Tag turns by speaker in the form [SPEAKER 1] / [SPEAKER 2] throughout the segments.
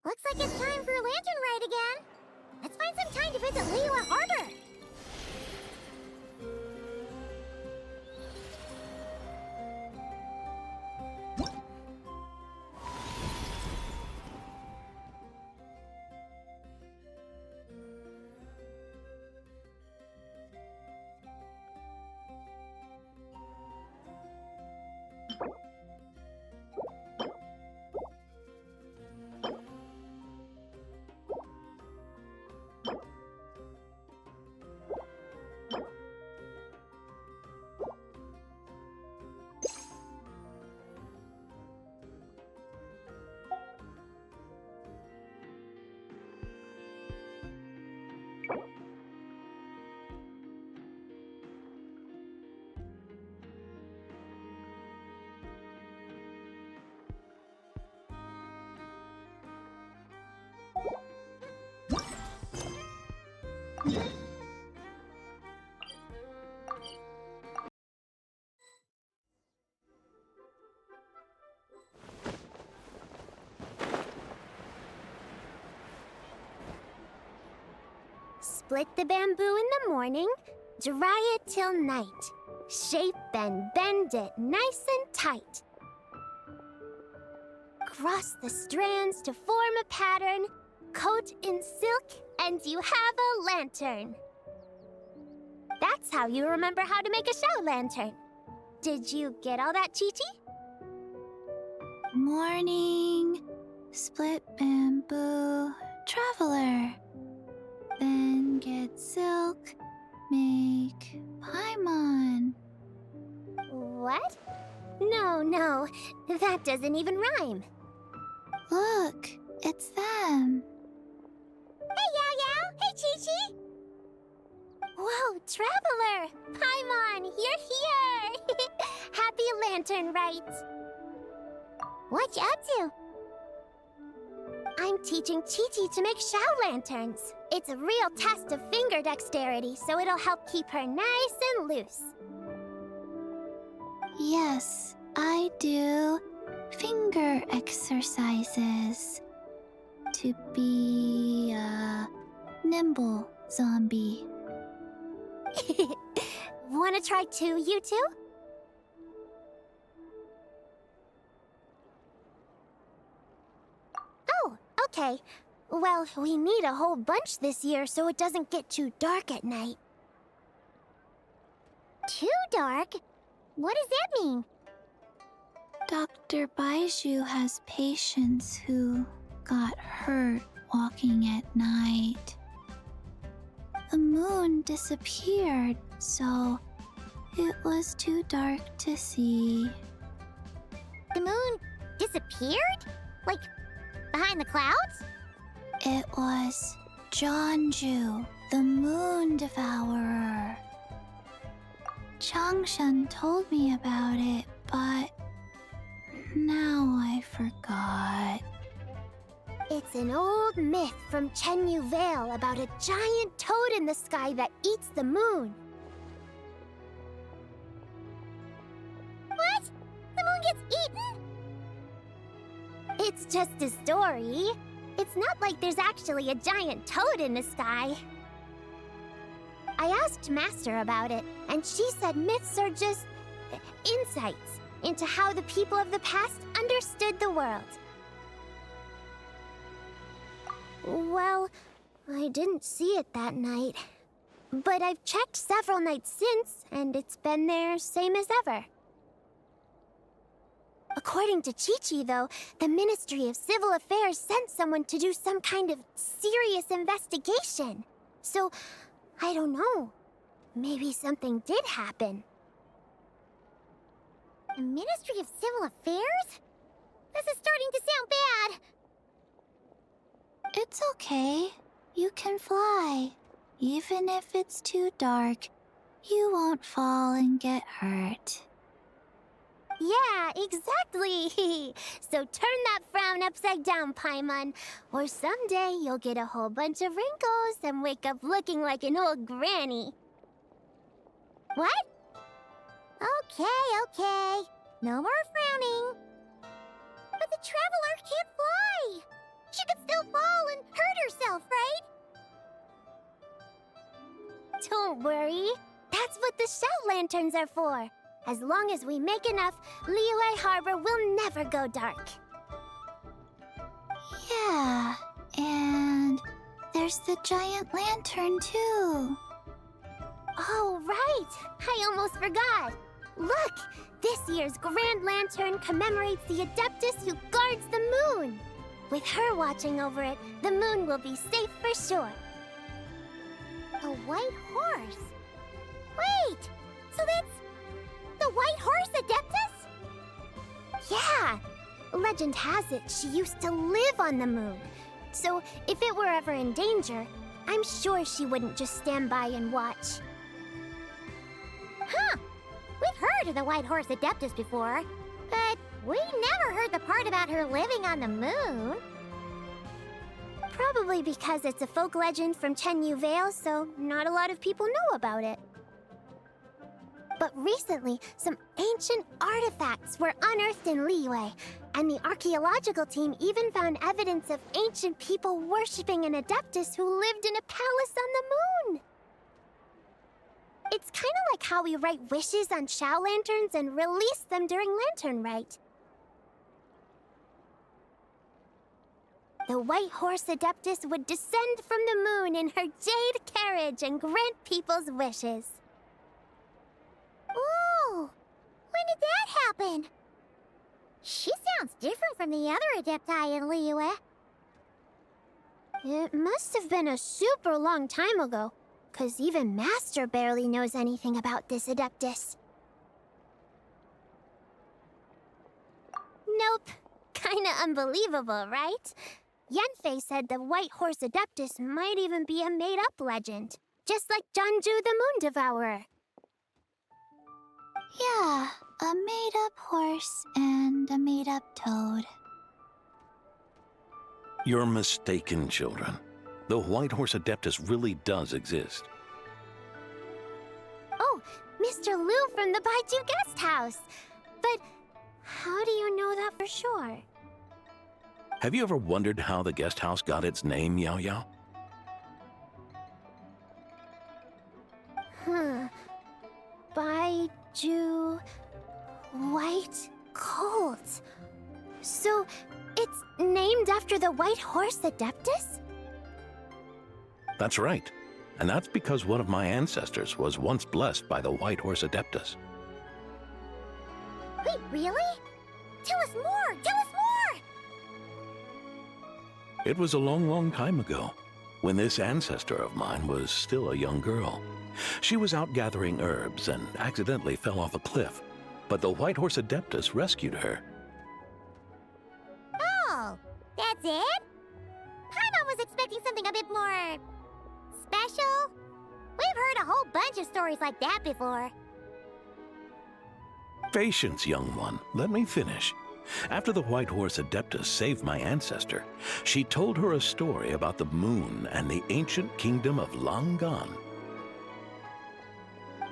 [SPEAKER 1] Looks like it's time for a lantern ride again. Let's find some time to visit Li Yué Harbor. Split the bamboo in the morning, dry it till night. Shape and bend it nice and tight. Cross the strands to form a pattern, coat in silk, and you have a lantern. That's how you remember how to make a show lantern. Did you get all that, Chi-Chi?
[SPEAKER 2] Morning, split bamboo, traveler. Then get silk, make paimon.
[SPEAKER 1] What? No, that doesn't even rhyme.
[SPEAKER 2] Look, it's them.
[SPEAKER 1] Hey, Yao Yao! Hey, Chi-Chi! Whoa, Traveler! Paimon, you're here! Happy Lantern Rites! What you up to? I'm teaching Chi-Chi to make Shao lanterns. It's a real test of finger dexterity, so it'll help keep her nice and loose.
[SPEAKER 2] Yes, I do finger exercises to be a nimble zombie.
[SPEAKER 1] Wanna try too, you two? Oh, okay. Well, we need a whole bunch this year so it doesn't get too dark at night. Too dark? What does that mean?
[SPEAKER 2] Dr. Baiju has patients who got hurt walking at night. The moon disappeared, so it was too dark to see.
[SPEAKER 1] The moon disappeared? Like, behind the clouds?
[SPEAKER 2] It was Jeonju, the moon devourer. Changshan told me about it, but now I forgot.
[SPEAKER 1] It's an old myth from Chenyu Vale about a giant toad in the sky that eats the moon. What? The moon gets eaten? It's just a story. It's not like there's actually a giant toad in the sky. I asked Master about it, and she said myths are just insights into how the people of the past understood the world. Well, I didn't see it that night. But I've checked several nights since, and it's been there same as ever. According to Chi-Chi, though, the Ministry of Civil Affairs sent someone to do some kind of serious investigation. So, I don't know. Maybe something did happen. The Ministry of Civil Affairs? This is starting to sound bad.
[SPEAKER 2] It's okay. You can fly. Even if it's too dark, you won't fall and get hurt.
[SPEAKER 1] Yeah, exactly. So turn that frown upside down, Paimon. Or someday you'll get a whole bunch of wrinkles and wake up looking like an old granny. What? Okay. No more frowning. But the Traveler can't fly. She could still Don't worry. That's what the shell lanterns are for. As long as we make enough, Liyue Harbor will never go dark.
[SPEAKER 2] Yeah, and there's the giant lantern too.
[SPEAKER 1] Oh, right! I almost forgot. Look! This year's Grand Lantern commemorates the Adeptus who guards the moon. With her watching over it, the moon will be safe for sure. A white horse? Wait! So that's the white horse Adeptus? Yeah! Legend has it she used to live on the moon. So if it were ever in danger, I'm sure she wouldn't just stand by and watch. Huh! We've heard of the White Horse Adeptus before, but we never heard the part about her living on the moon. Probably because it's a folk legend from Chenyu Vale, so not a lot of people know about it. But recently, some ancient artifacts were unearthed in Liyue, and the archaeological team even found evidence of ancient people worshipping an Adeptus who lived in a palace on the moon. It's kind of like how we write wishes on Shao lanterns and release them during Lantern Rite. The White Horse Adeptus would descend from the moon in her jade carriage and grant people's wishes. Ooh! When did that happen? She sounds different from the other Adepti in Liyue. It must have been a super long time ago, 'cause even Master barely knows anything about this Adeptus. Nope. Kinda unbelievable, right? Yanfei said the White Horse Adeptus might even be a made-up legend, just like Janju the Moon Devourer.
[SPEAKER 2] Yeah, a made-up horse and a made-up toad.
[SPEAKER 3] You're mistaken, children. The White Horse Adeptus really does exist.
[SPEAKER 1] Oh, Mr. Liu from the Baiju Guest House. But how do you know that for sure?
[SPEAKER 3] Have you ever wondered how the guest house got its name, Yao Yao?
[SPEAKER 1] Baiju... White Colt. So, it's named after the White Horse Adeptus?
[SPEAKER 3] That's right. And that's because one of my ancestors was once blessed by the White Horse Adeptus.
[SPEAKER 1] Wait, really? Tell us more! Tell us more!
[SPEAKER 3] It was a long, long time ago, when this ancestor of mine was still a young girl. She was out gathering herbs and accidentally fell off a cliff, but the White Horse Adeptus rescued her.
[SPEAKER 1] Oh, that's it? Paimon was expecting something a bit more... special? We've heard a whole bunch of stories like that before.
[SPEAKER 3] Patience, young one. Let me finish. After the White Horse Adeptus saved my ancestor, she told her a story about the moon and the ancient kingdom of Langan.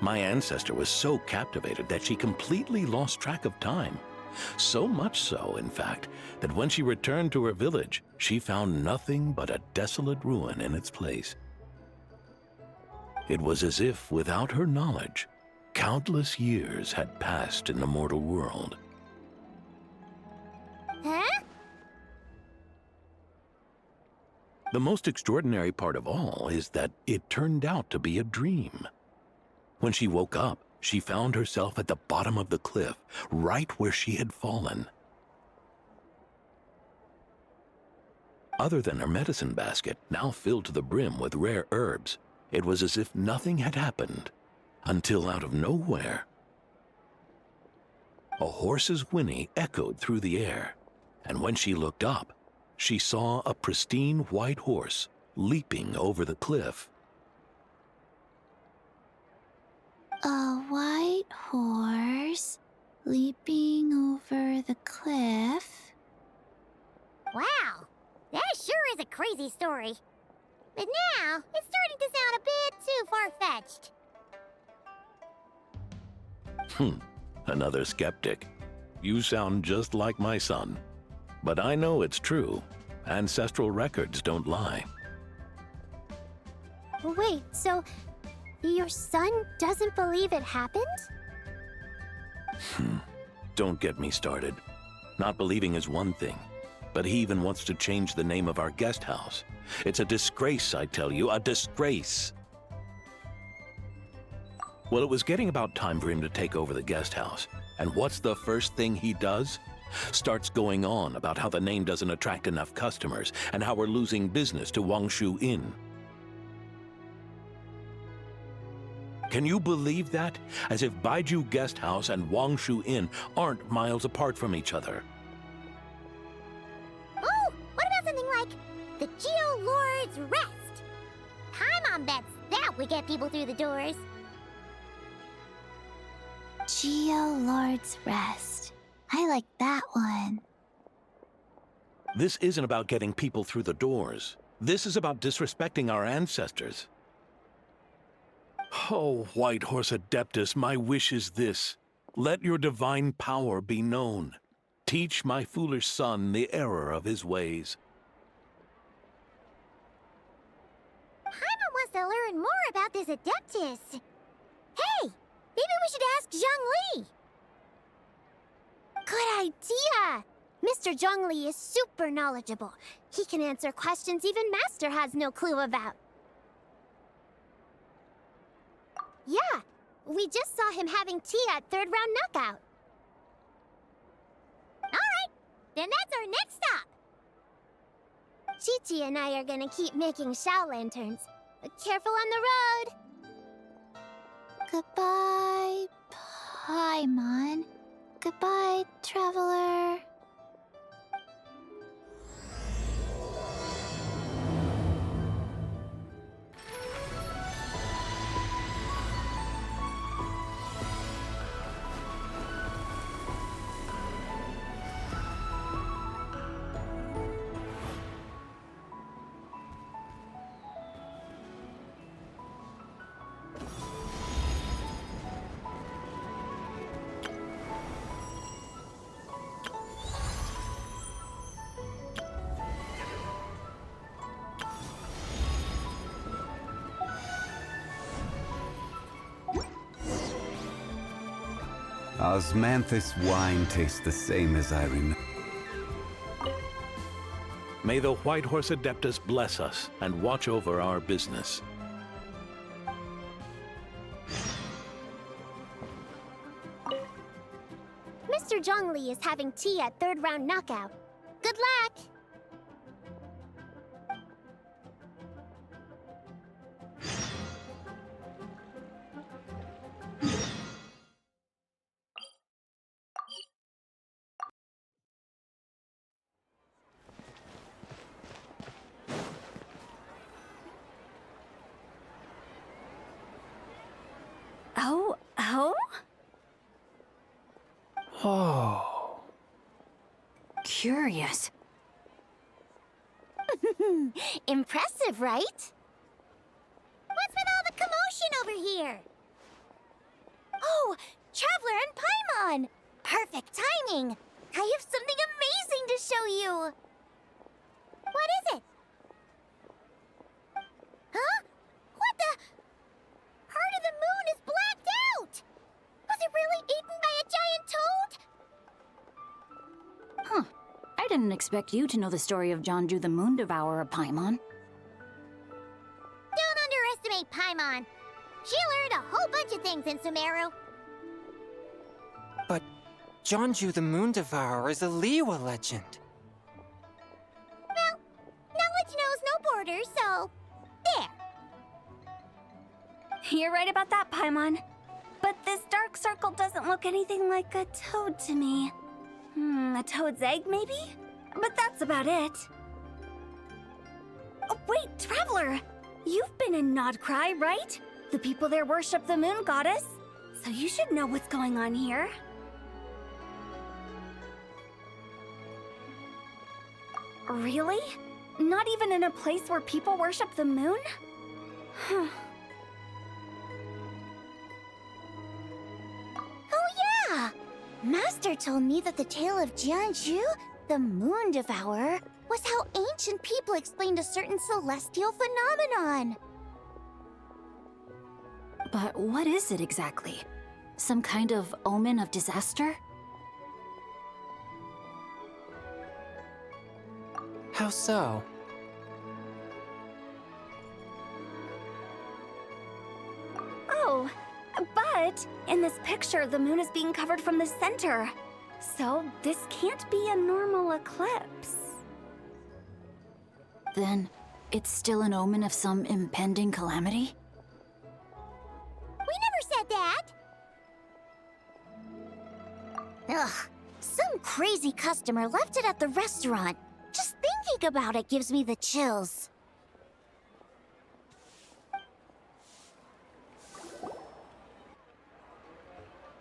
[SPEAKER 3] My ancestor was so captivated that she completely lost track of time. So much so, in fact, that when she returned to her village, she found nothing but a desolate ruin in its place. It was as if, without her knowledge, countless years had passed in the mortal world.
[SPEAKER 1] Huh?
[SPEAKER 3] The most extraordinary part of all is that it turned out to be a dream. When she woke up, she found herself at the bottom of the cliff, right where she had fallen. Other than her medicine basket, now filled to the brim with rare herbs, it was as if nothing had happened, until out of nowhere, a horse's whinny echoed through the air, and when she looked up, she saw a pristine white horse leaping over the cliff.
[SPEAKER 2] A white horse leaping over the cliff?
[SPEAKER 1] Wow, that sure is a crazy story. But now, it's starting to sound a bit too far-fetched.
[SPEAKER 3] Another skeptic. You sound just like my son. But I know it's true. Ancestral records don't lie.
[SPEAKER 1] Wait, so Your son doesn't believe it happened?
[SPEAKER 3] Don't get me started. Not believing is one thing, but he even wants to change the name of our guest house. It's a disgrace, I tell you, a disgrace. Well, it was getting about time for him to take over the guest house. And what's the first thing he does? Starts going on about how the name doesn't attract enough customers and how we're losing business to Wangshu Inn. Can you believe that? As if Baiju Guest House and Wangshu Inn aren't miles apart from each other.
[SPEAKER 1] Oh, what about something like the Geo Lord's Rest? Paimon bets that would get people through the doors.
[SPEAKER 2] Geo Lord's Rest. I like that one.
[SPEAKER 3] This isn't about getting people through the doors. This is about disrespecting our ancestors. Oh, White Horse Adeptus, my wish is this. Let your divine power be known. Teach my foolish son the error of his ways.
[SPEAKER 1] Paimon wants to learn more about this Adeptus. Hey, maybe we should ask Zhang Li. Good idea! Mr. Zhang Li is super knowledgeable. He can answer questions even Master has no clue about. Yeah, we just saw him having tea at third round knockout. Alright, then that's our next stop. Chi-Chi and I are gonna keep making Shao lanterns. But careful on the road.
[SPEAKER 2] Goodbye, Paimon. Goodbye, traveler.
[SPEAKER 4] Osmanthus wine tastes the same as I remember.
[SPEAKER 3] May the White Horse Adeptus bless us and watch over our business.
[SPEAKER 1] Mr. Zhang Li is having tea at third round knockout. Good luck!
[SPEAKER 3] Oh.
[SPEAKER 5] Curious.
[SPEAKER 1] Impressive, right? What's with all the commotion over here? Oh, Traveler and Paimon! Perfect timing! I have something amazing to show you! What is it? Huh? What the? Part of the moon is blacked out! Was it really eaten by a giant toad?
[SPEAKER 5] Huh. I didn't expect you to know the story of Jeonju the Moon Devourer, Paimon.
[SPEAKER 1] Don't underestimate Paimon. She learned a whole bunch of things in Sumeru.
[SPEAKER 6] But Jeonju the Moon Devourer is a Li Yué legend.
[SPEAKER 1] Well, knowledge knows no borders, so... there.
[SPEAKER 7] You're right about that, Paimon. But this dark circle doesn't look anything like a toad to me. A toad's egg, maybe? But that's about it. Oh, wait, Traveler! You've been in Nodcry, right? The people there worship the moon goddess. So you should know what's going on here. Really? Not even in a place where people worship the moon? Huh.
[SPEAKER 1] Oh yeah! Master told me that the tale of Jeonju, the Moon Devourer, was how ancient people explained a certain celestial phenomenon.
[SPEAKER 5] But what is it exactly? Some kind of omen of disaster?
[SPEAKER 6] How so?
[SPEAKER 7] Oh, but in this picture, the moon is being covered from the center. So this can't be a normal eclipse.
[SPEAKER 5] Then it's still an omen of some impending calamity?
[SPEAKER 1] We never said that! Ugh, some crazy customer left it at the restaurant. Just thinking about it gives me the chills.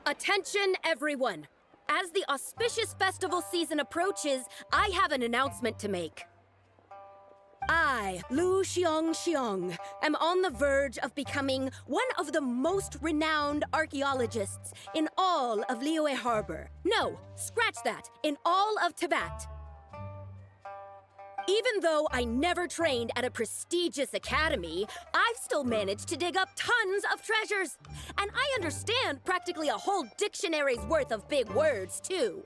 [SPEAKER 8] Attention, everyone! As the auspicious festival season approaches, I have an announcement to make. I, Lu Xiong, am on the verge of becoming one of the most renowned archaeologists in all of Liyue Harbor. No, scratch that, in all of Tibet. Even though I never trained at a prestigious academy, I've still managed to dig up tons of treasures. And I understand practically a whole dictionary's worth of big words, too.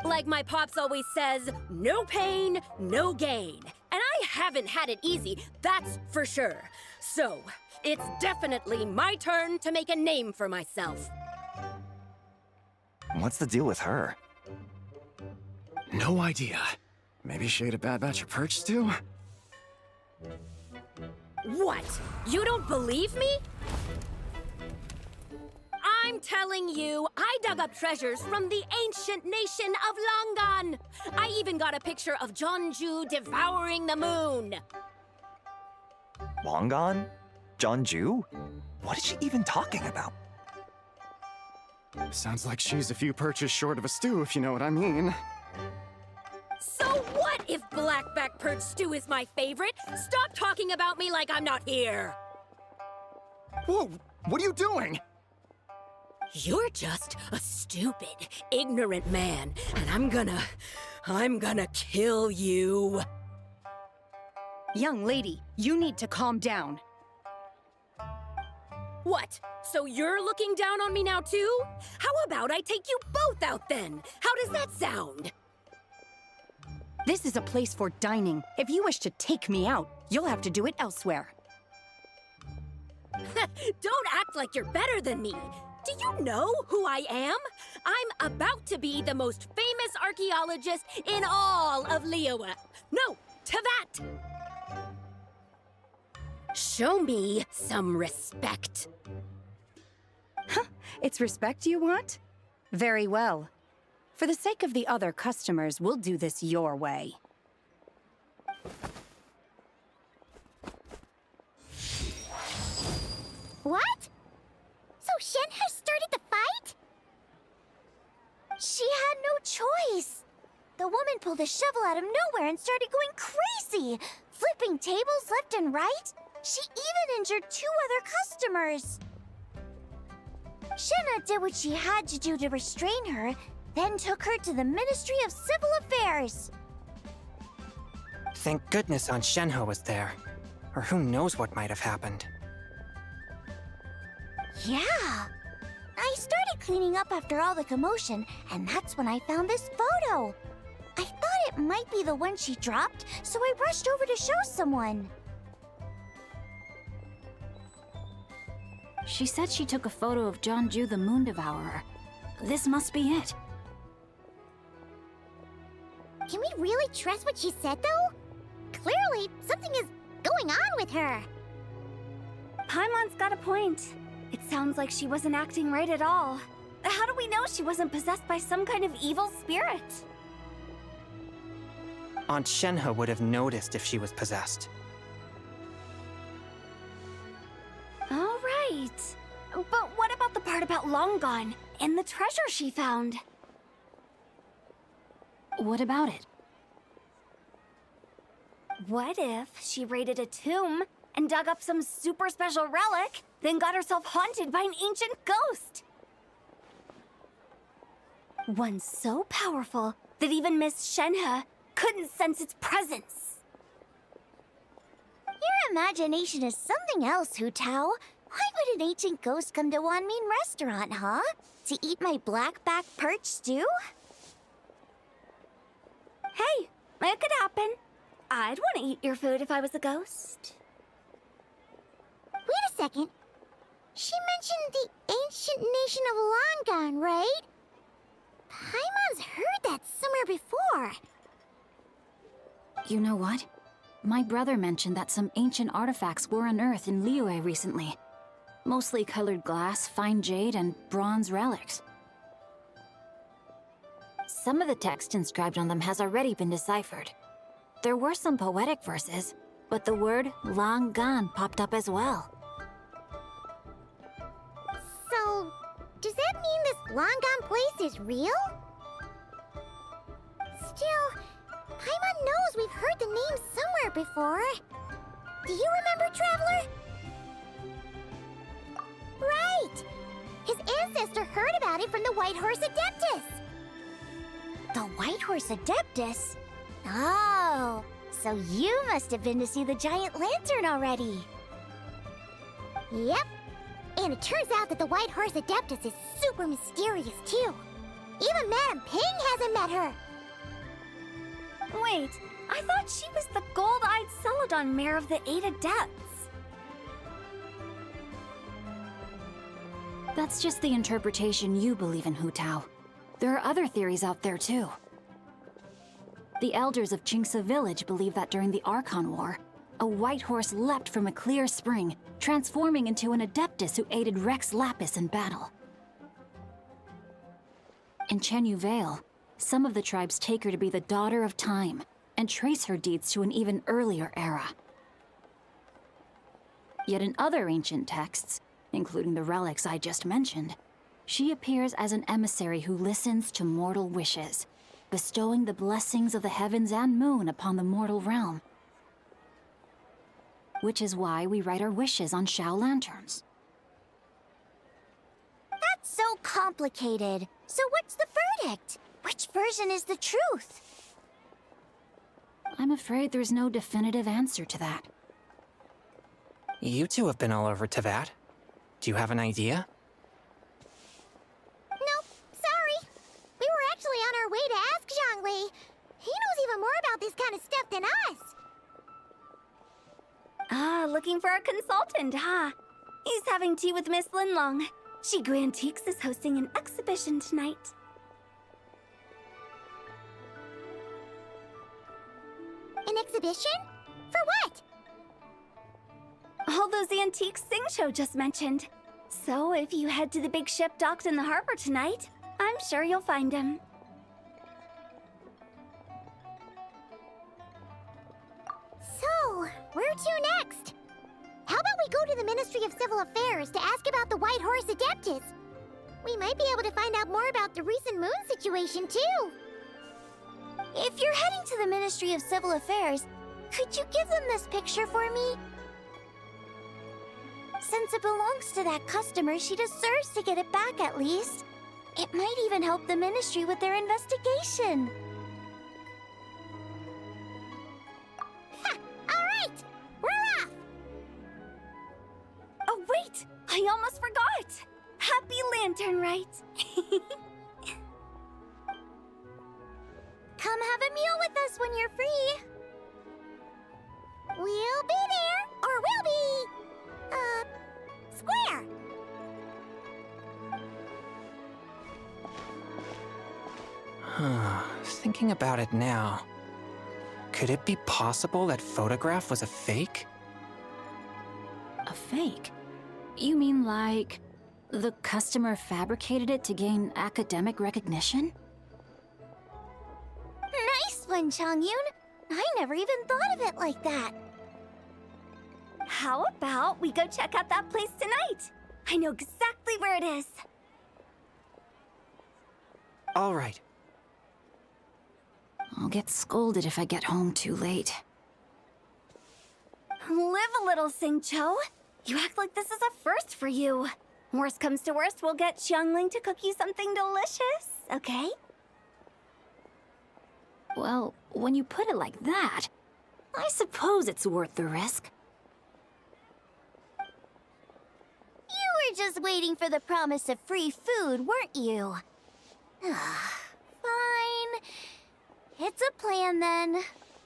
[SPEAKER 8] Like my pops always says, no pain, no gain. And I haven't had it easy, that's for sure. So, it's definitely my turn to make a name for myself.
[SPEAKER 9] What's the deal with her?
[SPEAKER 10] No idea. Maybe she ate a bad batch of perch stew?
[SPEAKER 8] What? You don't believe me? I'm telling you, I dug up treasures from the ancient nation of Longan. I even got a picture of Jeonju devouring the moon.
[SPEAKER 9] Longan? Jeonju? What is she even talking about?
[SPEAKER 10] Sounds like she's a few perches short of a stew, if you know what I mean.
[SPEAKER 8] So what if blackback perch stew is my favorite? Stop talking about me like I'm not here.
[SPEAKER 10] Whoa, what are you doing?
[SPEAKER 8] You're just a stupid, ignorant man, and I'm gonna kill you.
[SPEAKER 11] Young lady, you need to calm down.
[SPEAKER 8] What? So you're looking down on me now too? How about I take you both out then? How does that sound?
[SPEAKER 11] This is a place for dining. If you wish to take me out, you'll have to do it elsewhere.
[SPEAKER 8] Don't act like you're better than me. Do you know who I am? I'm about to be the most famous archaeologist in all of Liyue. No, Tibet! Show me some respect.
[SPEAKER 11] Huh, it's respect you want? Very well. For the sake of the other customers, we'll do this your way.
[SPEAKER 1] What? So Shen has started the fight? She had no choice. The woman pulled a shovel out of nowhere and started going crazy, flipping tables left and right. She even injured 2 other customers. Shenna did what she had to do to restrain her, then took her to the Ministry of Civil Affairs.
[SPEAKER 6] Thank goodness Aunt Shenhe was there. Or who knows what might have happened.
[SPEAKER 1] Yeah. I started cleaning up after all the commotion, and that's when I found this photo. I thought it might be the one she dropped, so I rushed over to show someone.
[SPEAKER 5] She said she took a photo of Jeonju the Moon Devourer. This must be it.
[SPEAKER 1] Can we really trust what she said, though? Clearly, something is going on with her.
[SPEAKER 7] Paimon's got a point. It sounds like she wasn't acting right at all. How do we know she wasn't possessed by some kind of evil spirit?
[SPEAKER 6] Aunt Shenhe would have noticed if she was possessed.
[SPEAKER 7] All right. But what about the part about Longan and the treasure she found?
[SPEAKER 5] What about it?
[SPEAKER 7] What if she raided a tomb and dug up some super special relic, then got herself haunted by an ancient ghost? One so powerful that even Miss Shenhe couldn't sense its presence.
[SPEAKER 1] You're imagination is something else, Hu Tao. Why would an ancient ghost come to Wanmin restaurant, huh? To eat my black-back perch stew?
[SPEAKER 7] Hey, it could happen. I'd want to eat your food if I was a ghost.
[SPEAKER 1] Wait a second. She mentioned the ancient nation of Longan, right? Paimon's heard that somewhere before.
[SPEAKER 5] You know what? My brother mentioned that some ancient artifacts were unearthed in Li Yué recently. Mostly colored glass, fine jade, and bronze relics. Some of the text inscribed on them has already been deciphered. There were some poetic verses, but the word Longan popped up as well.
[SPEAKER 1] So, does that mean this Longan place is real? Still, Paimon knows we've heard the name somewhere before. Do you remember, Traveler? Right! His ancestor heard about it from the White Horse Adeptus! The White Horse Adeptus? Oh, so you must have been to see the giant lantern already. Yep. And it turns out that the White Horse Adeptus is super mysterious, too. Even Madame Ping hasn't met her.
[SPEAKER 7] Wait, I thought she was the gold-eyed Celadon mare of the 8 Adepts.
[SPEAKER 5] That's just the interpretation you believe in, Hu Tao. There are other theories out there, too. The elders of Qingce village believe that during the Archon War, a white horse leapt from a clear spring, transforming into an Adeptus who aided Rex Lapis in battle. In Chenyu Vale, some of the tribes take her to be the daughter of time, and trace her deeds to an even earlier era. Yet in other ancient texts, including the relics I just mentioned, she appears as an emissary who listens to mortal wishes, bestowing the blessings of the heavens and moon upon the mortal realm. Which is why we write our wishes on Shao lanterns.
[SPEAKER 1] That's so complicated. So what's the verdict? Which version is the truth?
[SPEAKER 5] I'm afraid there's no definitive answer to that.
[SPEAKER 6] You two have been all over Teyvat. Do you have an idea?
[SPEAKER 1] Nope, sorry. We were actually on our way to ask Zhongli. He knows even more about this kind of stuff than us.
[SPEAKER 7] Ah, looking for a consultant, huh? He's having tea with Miss Linlong. Shigu Antiques is hosting an exhibition tonight.
[SPEAKER 1] An exhibition? For what?
[SPEAKER 7] All those antiques Sing just mentioned. So if you head to the big ship docked in the harbor tonight, I'm sure you'll find him.
[SPEAKER 1] So, where to next? How about we go to the Ministry of Civil Affairs to ask about the White Horse Adeptus? We might be able to find out more about the recent moon situation, too. If you're heading to the Ministry of Civil Affairs, could you give them this picture for me? Since it belongs to that customer, she deserves to get it back at least. It might even help the Ministry with their investigation. Ha! All right! We're off!
[SPEAKER 7] Oh, wait! I almost forgot! Happy Lantern Rites!
[SPEAKER 1] Come have a meal with us when you're free. We'll be there, or we'll be... square.
[SPEAKER 6] Thinking about it now, could it be possible that photograph was a fake?
[SPEAKER 5] A fake? You mean like the customer fabricated it to gain academic recognition?
[SPEAKER 1] Nice one, Changyun. I never even thought of it like that.
[SPEAKER 7] How about we go check out that place tonight? I know exactly where it is.
[SPEAKER 6] All right.
[SPEAKER 5] I'll get scolded if I get home too late.
[SPEAKER 7] Live a little, Sing-Cho. You act like this is a first for you. Worst comes to worst, we'll get Xiangling to cook you something delicious, okay?
[SPEAKER 5] Well, when you put it like that, I suppose it's worth the risk.
[SPEAKER 1] were just waiting for the promise of free food, weren't you? Fine. It's a plan then.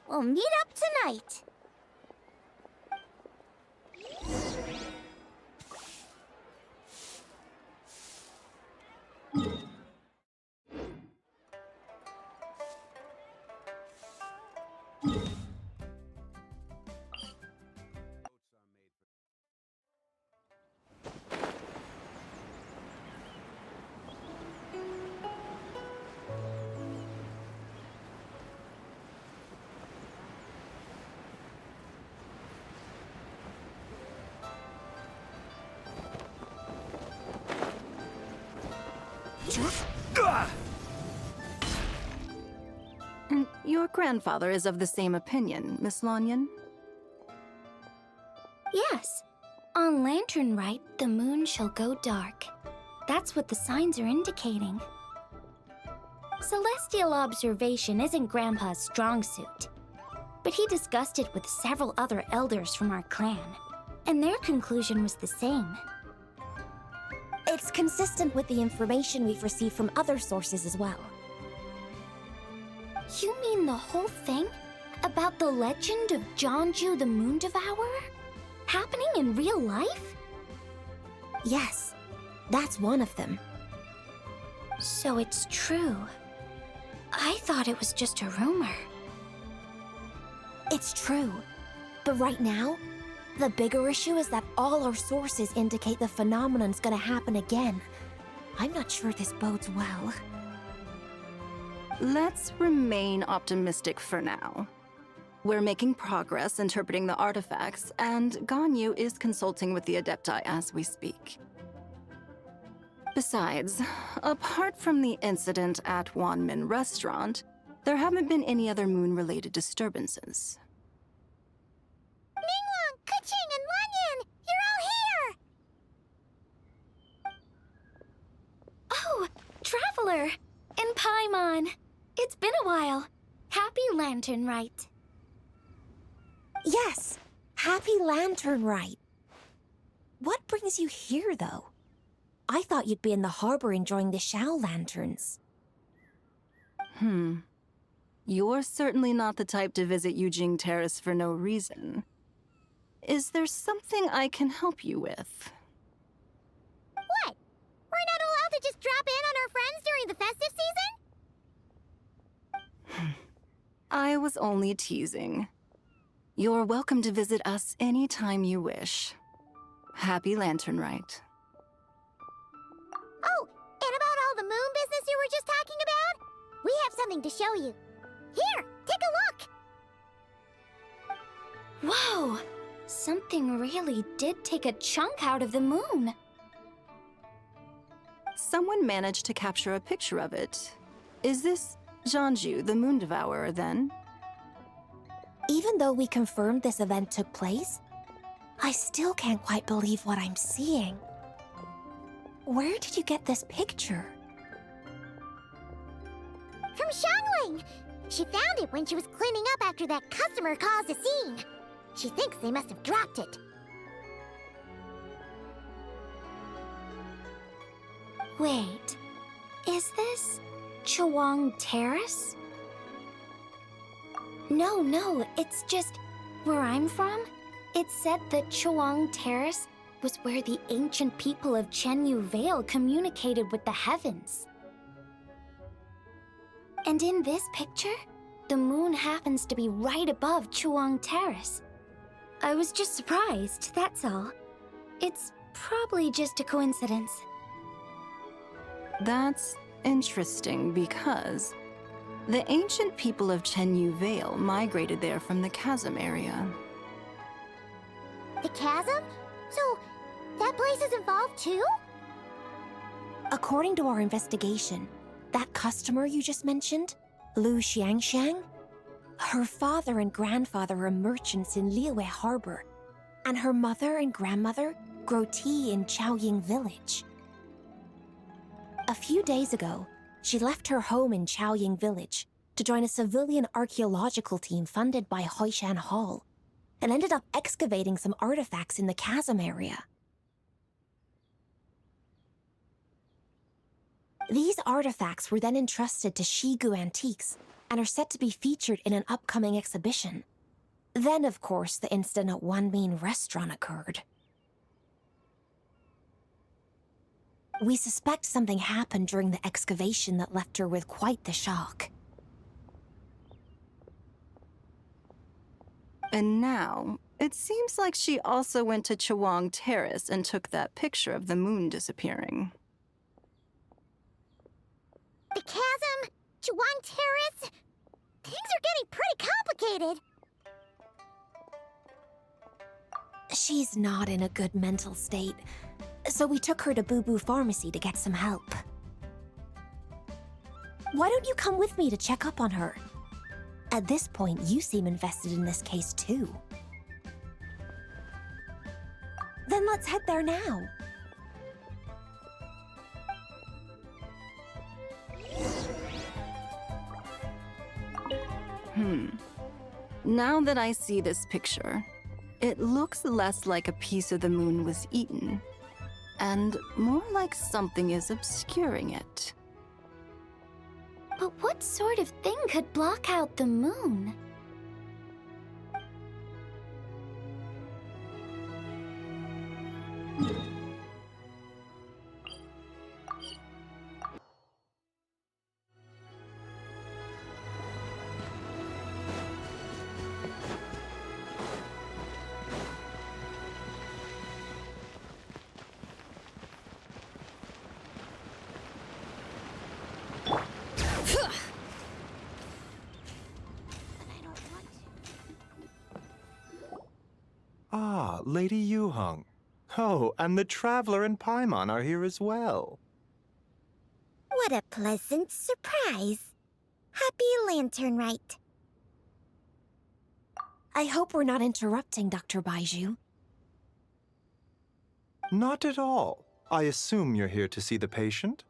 [SPEAKER 1] We'll meet up tonight.
[SPEAKER 12] Your grandfather is of the same opinion, Miss Lanyan?
[SPEAKER 7] Yes. On Lantern Rite, the moon shall go dark. That's what the signs are indicating. Celestial observation isn't Grandpa's strong suit, but he discussed it with several other elders from our clan, and their conclusion was the same.
[SPEAKER 1] It's consistent with the information we've received from other sources as well.
[SPEAKER 7] You mean the whole thing? About the legend of Jeonju the Moon Devourer? Happening in real life?
[SPEAKER 1] Yes, that's one of them.
[SPEAKER 7] So it's true. I thought it was just a rumor.
[SPEAKER 1] It's true. But right now, the bigger issue is that all our sources indicate the phenomenon's gonna happen again. I'm not sure this bodes well.
[SPEAKER 12] Let's remain optimistic for now. We're making progress interpreting the artifacts, and Ganyu is consulting with the Adepta as we speak. Besides, apart from the incident at Wanmin Restaurant, there haven't been any other moon-related disturbances.
[SPEAKER 1] Ningguang, Keqing, and Lanyan! You're all here!
[SPEAKER 7] Oh, Traveler! And Paimon! It's been a while. Happy Lantern Rite.
[SPEAKER 1] Yes, happy Lantern Rite. What brings you here, though? I thought you'd be in the harbor enjoying the Shao lanterns.
[SPEAKER 12] You're certainly not the type to visit Yujing Terrace for no reason. Is there something I can help you with?
[SPEAKER 1] What? We're not allowed to just drop in on our friends during the festive season?
[SPEAKER 12] I was only teasing. You're welcome to visit us anytime you wish. Happy Lantern Rite.
[SPEAKER 1] Oh, and about all the moon business you were just talking about? We have something to show you. Here, take a look!
[SPEAKER 7] Whoa! Something really did take a chunk out of the moon.
[SPEAKER 12] Someone managed to capture a picture of it. Is this Jeonju, the Moon Devourer, then?
[SPEAKER 1] Even though we confirmed this event took place, I still can't quite believe what I'm seeing. Where did you get this picture? From Xiangling! She found it when she was cleaning up after that customer caused a scene. She thinks they must have dropped it.
[SPEAKER 7] Wait, is this Chawang Terrace? No, it's just where I'm from. It said that Chawang Terrace was where the ancient people of Chenyu Vale communicated with the heavens. And in this picture, the moon happens to be right above Chawang Terrace. I was just surprised, that's all. It's probably just a coincidence.
[SPEAKER 12] That's interesting because the ancient people of Chenyu Vale migrated there from the chasm area.
[SPEAKER 1] The chasm? So, that place is involved too? According to our investigation, that customer you just mentioned, Lu Xiangxiang, her father and grandfather are merchants in Liyue Harbor, and her mother and grandmother grow tea in Chaoying Village. A few days ago, she left her home in Chaoying Village to join a civilian archaeological team funded by Hoishan Hall, and ended up excavating some artifacts in the chasm area. These artifacts were then entrusted to Shigu Antiques and are set to be featured in an upcoming exhibition. Then, of course, the incident at Wanmin Restaurant occurred. We suspect something happened during the excavation that left her with quite the shock.
[SPEAKER 12] And now, it seems like she also went to Chawang Terrace and took that picture of the moon disappearing.
[SPEAKER 1] The chasm? Chawang Terrace? Things are getting pretty complicated. She's not in a good mental state, so we took her to Boo Boo Pharmacy to get some help. Why don't you come with me to check up on her? At this point, you seem invested in this case too. Then let's head there now.
[SPEAKER 12] Now that I see this picture, it looks less like a piece of the moon was eaten, and more like something is obscuring it.
[SPEAKER 7] But what sort of thing could block out the moon?
[SPEAKER 13] Ah, Lady Yuheng. Oh, and the Traveler and Paimon are here as well.
[SPEAKER 1] What a pleasant surprise. Happy Lantern Rite. I hope we're not interrupting, Dr. Baiju.
[SPEAKER 13] Not at all. I assume you're here to see the patient.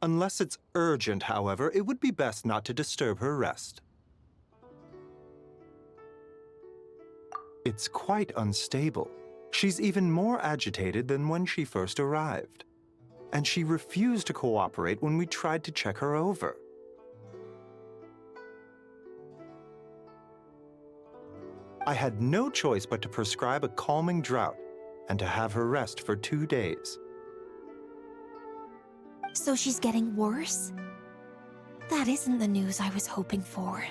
[SPEAKER 13] Unless it's urgent, however, it would be best not to disturb her rest. It's quite unstable. She's even more agitated than when she first arrived. And she refused to cooperate when we tried to check her over. I had no choice but to prescribe a calming draught and to have her rest for 2 days.
[SPEAKER 1] So she's getting worse? That isn't the news I was hoping for.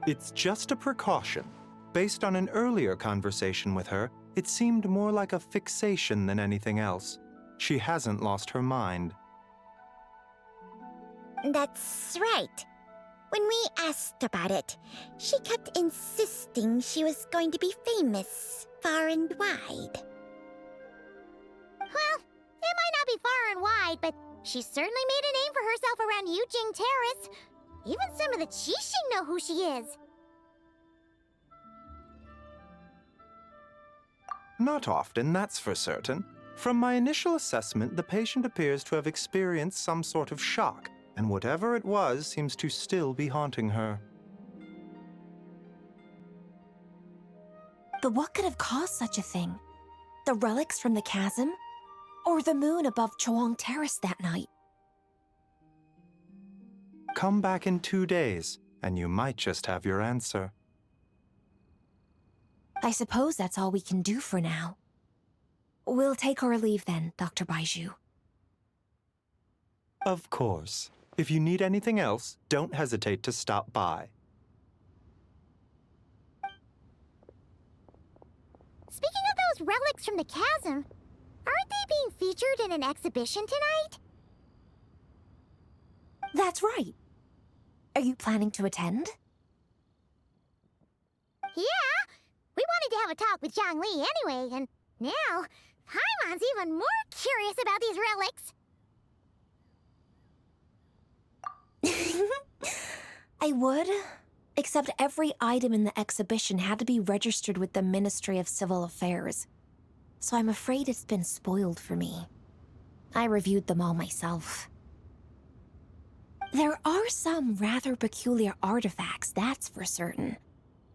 [SPEAKER 13] It's just a precaution. Based on an earlier conversation with her, it seemed more like a fixation than anything else. She hasn't lost her mind.
[SPEAKER 1] That's right. When we asked about it, she kept insisting she was going to be famous far and wide. Well, it might not be far and wide, but she certainly made a name for herself around Yujing Terrace. Even some of the Qixing know who she is.
[SPEAKER 13] Not often, that's for certain. From my initial assessment, the patient appears to have experienced some sort of shock, and whatever it was seems to still be haunting her.
[SPEAKER 1] But what could have caused such a thing? The relics from the chasm? Or the moon above Chawang Terrace that night?
[SPEAKER 13] Come back in 2 days, and you might just have your answer.
[SPEAKER 1] I suppose that's all we can do for now. We'll take our leave then, Dr. Baiju.
[SPEAKER 13] Of course. If you need anything else, don't hesitate to stop by.
[SPEAKER 1] Speaking of those relics from the chasm, aren't they being featured in an exhibition tonight? That's right. Are you planning to attend? Yeah! We wanted to have a talk with Zhang Li anyway, and now Paimon's even more curious about these relics. I would, except every item in the exhibition had to be registered with the Ministry of Civil Affairs. So I'm afraid it's been spoiled for me. I reviewed them all myself. There are some rather peculiar artifacts, that's for certain.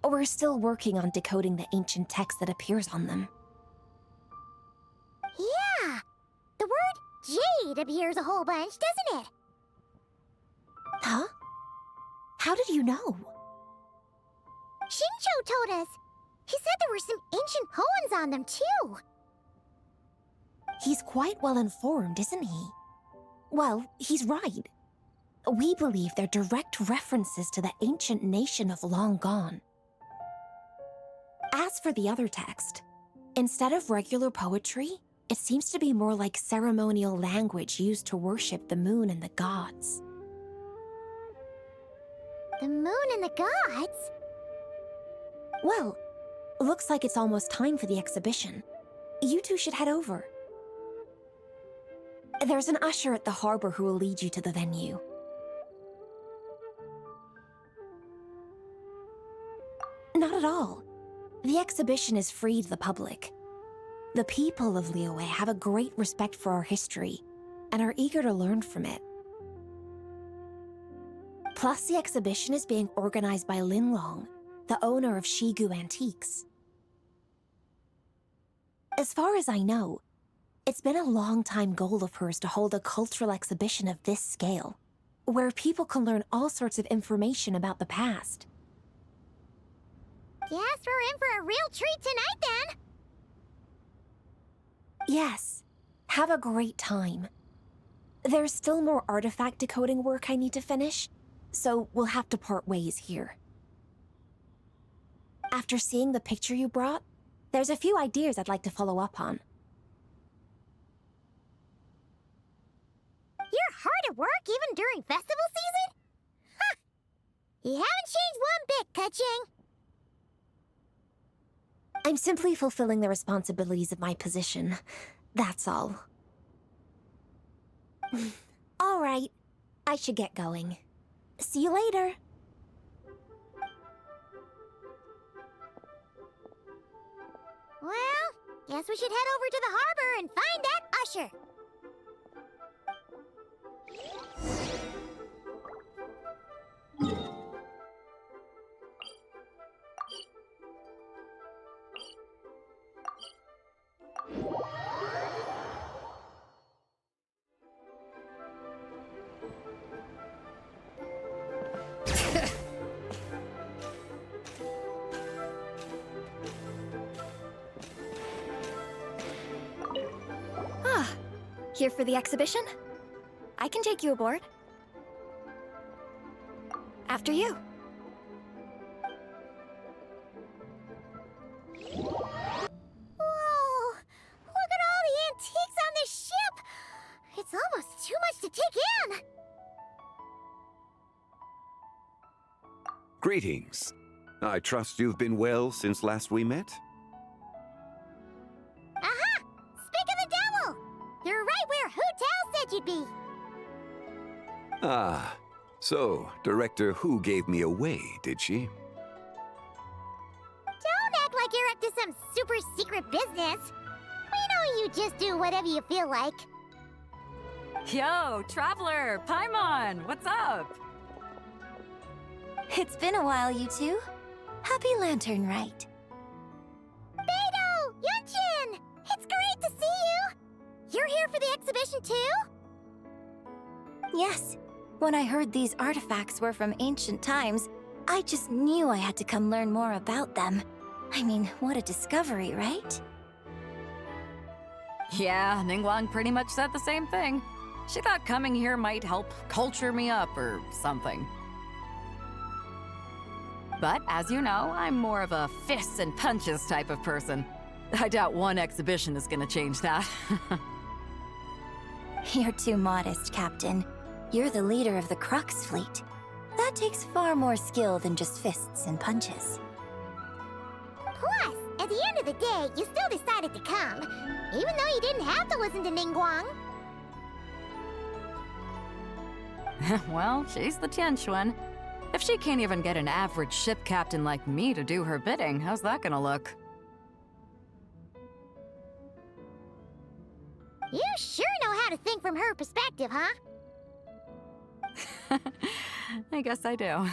[SPEAKER 1] We're still working on decoding the ancient text that appears on them. Yeah! The word jade appears a whole bunch, doesn't it?
[SPEAKER 14] Huh? How did you know?
[SPEAKER 1] Shincho told us. He said there were some ancient poems on them, too.
[SPEAKER 14] He's quite well informed, isn't he? Well, he's right. We believe they're direct references to the ancient nation of long gone. As for the other text, instead of regular poetry, it seems to be more like ceremonial language used to worship the moon and the gods.
[SPEAKER 1] The moon and the gods?
[SPEAKER 14] Well, looks like it's almost time for the exhibition. You two should head over. There's an usher at the harbor who will lead you to the venue. Not at all. The exhibition is free to the public. The people of Li Yué have a great respect for our history and are eager to learn from it. Plus, the exhibition is being organized by Linlong, the owner of Shigu Antiques. As far as I know, it's been a long-time goal of hers to hold a cultural exhibition of this scale, where people can learn all sorts of information about the past.
[SPEAKER 1] Guess we're in for a real treat tonight, then.
[SPEAKER 14] Yes, have a great time. There's still more artifact decoding work I need to finish, so we'll have to part ways here. After seeing the picture you brought, there's a few ideas I'd like to follow up on.
[SPEAKER 1] You're hard at work even during festival season? Huh! You haven't changed one bit, Ka-ching.
[SPEAKER 14] I'm simply fulfilling the responsibilities of my position. That's all. All right, I should get going. See you later.
[SPEAKER 1] Well, guess we should head over to the harbor and find that usher.
[SPEAKER 7] Here for the exhibition? I can take you aboard. After you.
[SPEAKER 1] Whoa! Look at all the antiques on this ship! It's almost too much to take in!
[SPEAKER 4] Greetings. I trust you've been well since last we met?
[SPEAKER 1] Aha! Speak of the devil! You're right where Hu Tao said you'd be!
[SPEAKER 4] Ah, so Director Hu gave me away, did she?
[SPEAKER 1] Don't act like you're up to some super secret business. We know you just do whatever you feel like.
[SPEAKER 15] Yo, Traveler! Paimon! What's up?
[SPEAKER 2] It's been a while, you two. Happy Lantern Rite.
[SPEAKER 1] Beidou! Yunchin! It's great to see you! You're here for the exhibition too?
[SPEAKER 2] Yes. When I heard these artifacts were from ancient times, I just knew I had to come learn more about them. I mean, what a discovery, right?
[SPEAKER 15] Yeah, Ningguang pretty much said the same thing. She thought coming here might help culture me up or something. But as you know, I'm more of a fists and punches type of person. I doubt one exhibition is gonna change that.
[SPEAKER 2] You're too modest, Captain. You're the leader of the Crux fleet. That takes far more skill than just fists and punches.
[SPEAKER 1] Plus, at the end of the day, you still decided to come, even though you didn't have to listen to Ningguang.
[SPEAKER 15] Well, she's the Tianquan. If she can't even get an average ship captain like me to do her bidding, how's that gonna look?
[SPEAKER 1] You sure know how to think from her perspective, huh?
[SPEAKER 15] I guess I do.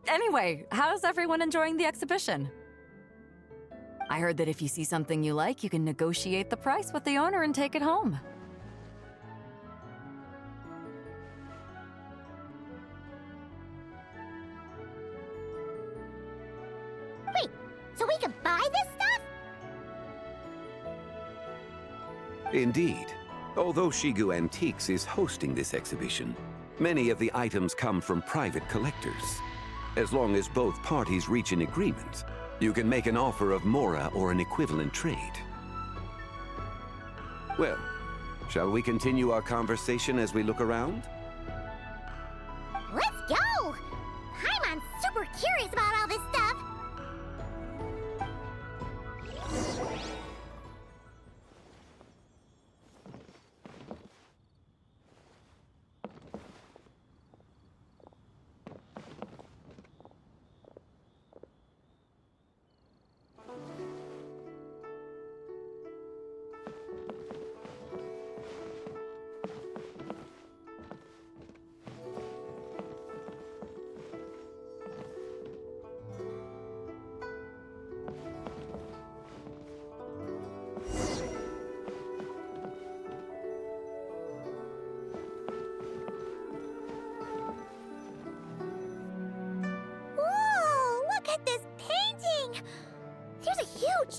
[SPEAKER 15] Anyway, how's everyone enjoying the exhibition? I heard that if you see something you like, you can negotiate the price with the owner and take it home.
[SPEAKER 1] So we can buy this stuff?
[SPEAKER 4] Indeed. Although Shigu Antiques is hosting this exhibition, many of the items come from private collectors. As long as both parties reach an agreement, you can make an offer of mora or an equivalent trade. Well, shall we continue our conversation as we look around?
[SPEAKER 1] Let's go! Paimon's super curious about all this stuff.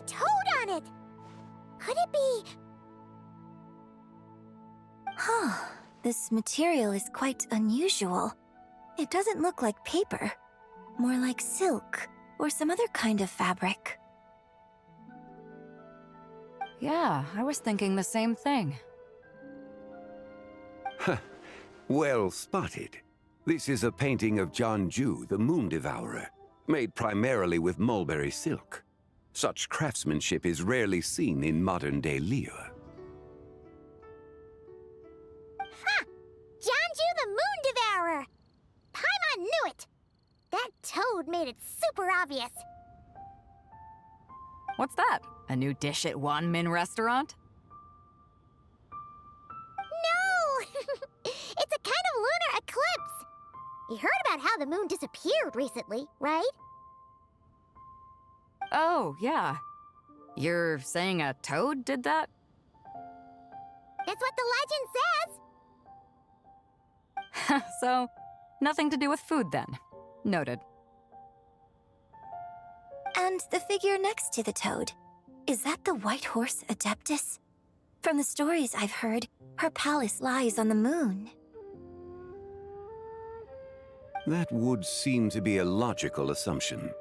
[SPEAKER 1] Toad on it! Could it be...
[SPEAKER 2] Huh. This material is quite unusual. It doesn't look like paper. More like silk, or some other kind of fabric.
[SPEAKER 15] Yeah, I was thinking the same thing.
[SPEAKER 4] Well spotted. This is a painting of Jianju, the Moon Devourer, made primarily with mulberry silk. Such craftsmanship is rarely seen in modern-day Liu.
[SPEAKER 1] Ha! Jianju the Moon Devourer! Paimon knew it! That toad made it super obvious.
[SPEAKER 15] What's that? A new dish at Wanmin restaurant?
[SPEAKER 1] No! It's a kind of lunar eclipse. You heard about how the moon disappeared recently, right?
[SPEAKER 15] Oh, yeah. You're saying a toad did that?
[SPEAKER 1] That's what the legend says.
[SPEAKER 15] So, nothing to do with food then. Noted.
[SPEAKER 2] And the figure next to the toad, is that the white horse Adeptus? From the stories I've heard, her palace lies on the moon.
[SPEAKER 4] That would seem to be a logical assumption.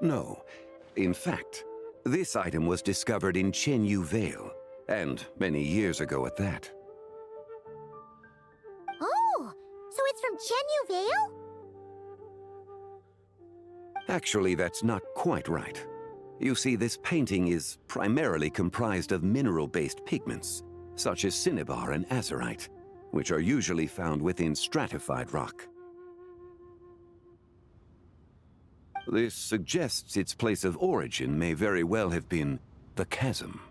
[SPEAKER 4] No. In fact, this item was discovered in Chenyu Vale, and many years ago at that.
[SPEAKER 1] Oh, so it's from Chenyu Vale?
[SPEAKER 4] Actually, that's not quite right. You see, this painting is primarily comprised of mineral-based pigments, such as cinnabar and azurite, which are usually found within stratified rock. This suggests its place of origin may very well have been the chasm.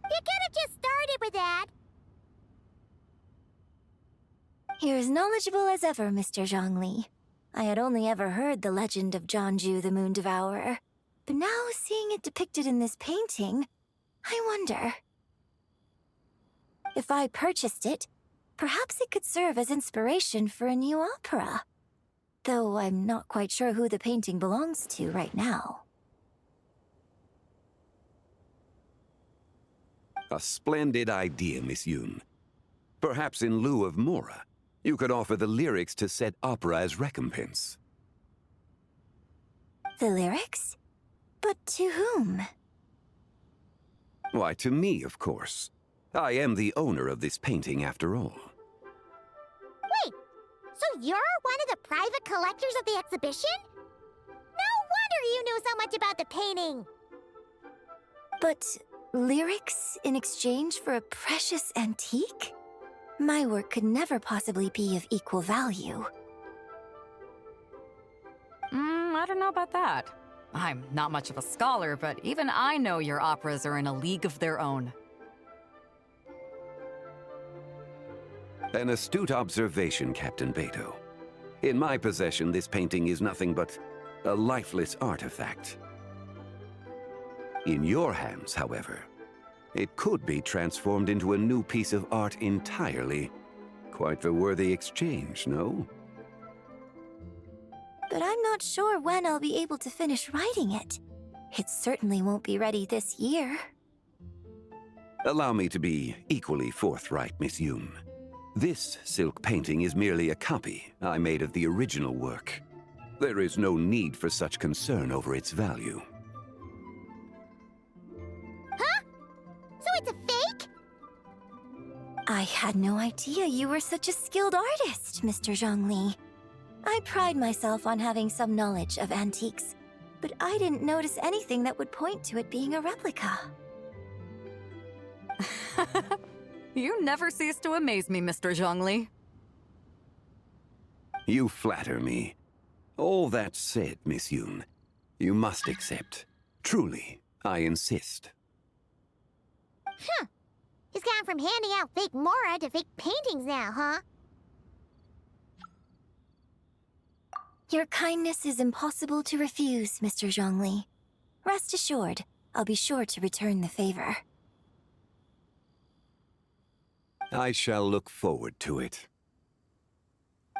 [SPEAKER 1] You could have just started with that.
[SPEAKER 2] You're as knowledgeable as ever, Mr. Zhongli. I had only ever heard the legend of Jianju the Moon Devourer, but now seeing it depicted in this painting, I wonder. If I purchased it, perhaps it could serve as inspiration for a new opera. Though I'm not quite sure who the painting belongs to right now.
[SPEAKER 4] A splendid idea, Miss Yoon. Perhaps in lieu of mora, you could offer the lyrics to said opera as recompense.
[SPEAKER 2] The lyrics? But to whom?
[SPEAKER 4] Why, to me, of course. I am the owner of this painting, after all.
[SPEAKER 1] Wait, so you're one of the private collectors of the exhibition? No wonder you knew so much about the painting!
[SPEAKER 2] But lyrics in exchange for a precious antique? My work could never possibly be of equal value.
[SPEAKER 15] I don't know about that. I'm not much of a scholar, but even I know your operas are in a league of their own.
[SPEAKER 4] An astute observation, Captain Beto. In my possession, this painting is nothing but a lifeless artifact. In your hands, however, it could be transformed into a new piece of art entirely. Quite the worthy exchange, no?
[SPEAKER 2] but I'm not sure when I'll be able to finish writing it. It certainly won't be ready this year.
[SPEAKER 4] Allow me to be equally forthright, Miss Yoon. This silk painting is merely a copy I made of the original work. There is no need for such concern over its value.
[SPEAKER 1] Huh? So it's a fake?
[SPEAKER 2] I had no idea you were such a skilled artist, Mr. Zhongli. I pride myself on having some knowledge of antiques, but I didn't notice anything that would point to it being a replica.
[SPEAKER 15] You never cease to amaze me, Mr. Zhongli.
[SPEAKER 4] You flatter me. All that said, Miss Yoon, you must accept. Truly, I insist.
[SPEAKER 1] Huh. He's gone from handing out fake Mora to fake paintings now, huh?
[SPEAKER 2] Your kindness is impossible to refuse, Mr. Zhongli. Rest assured, I'll be sure to return the favor.
[SPEAKER 4] I shall look forward to it.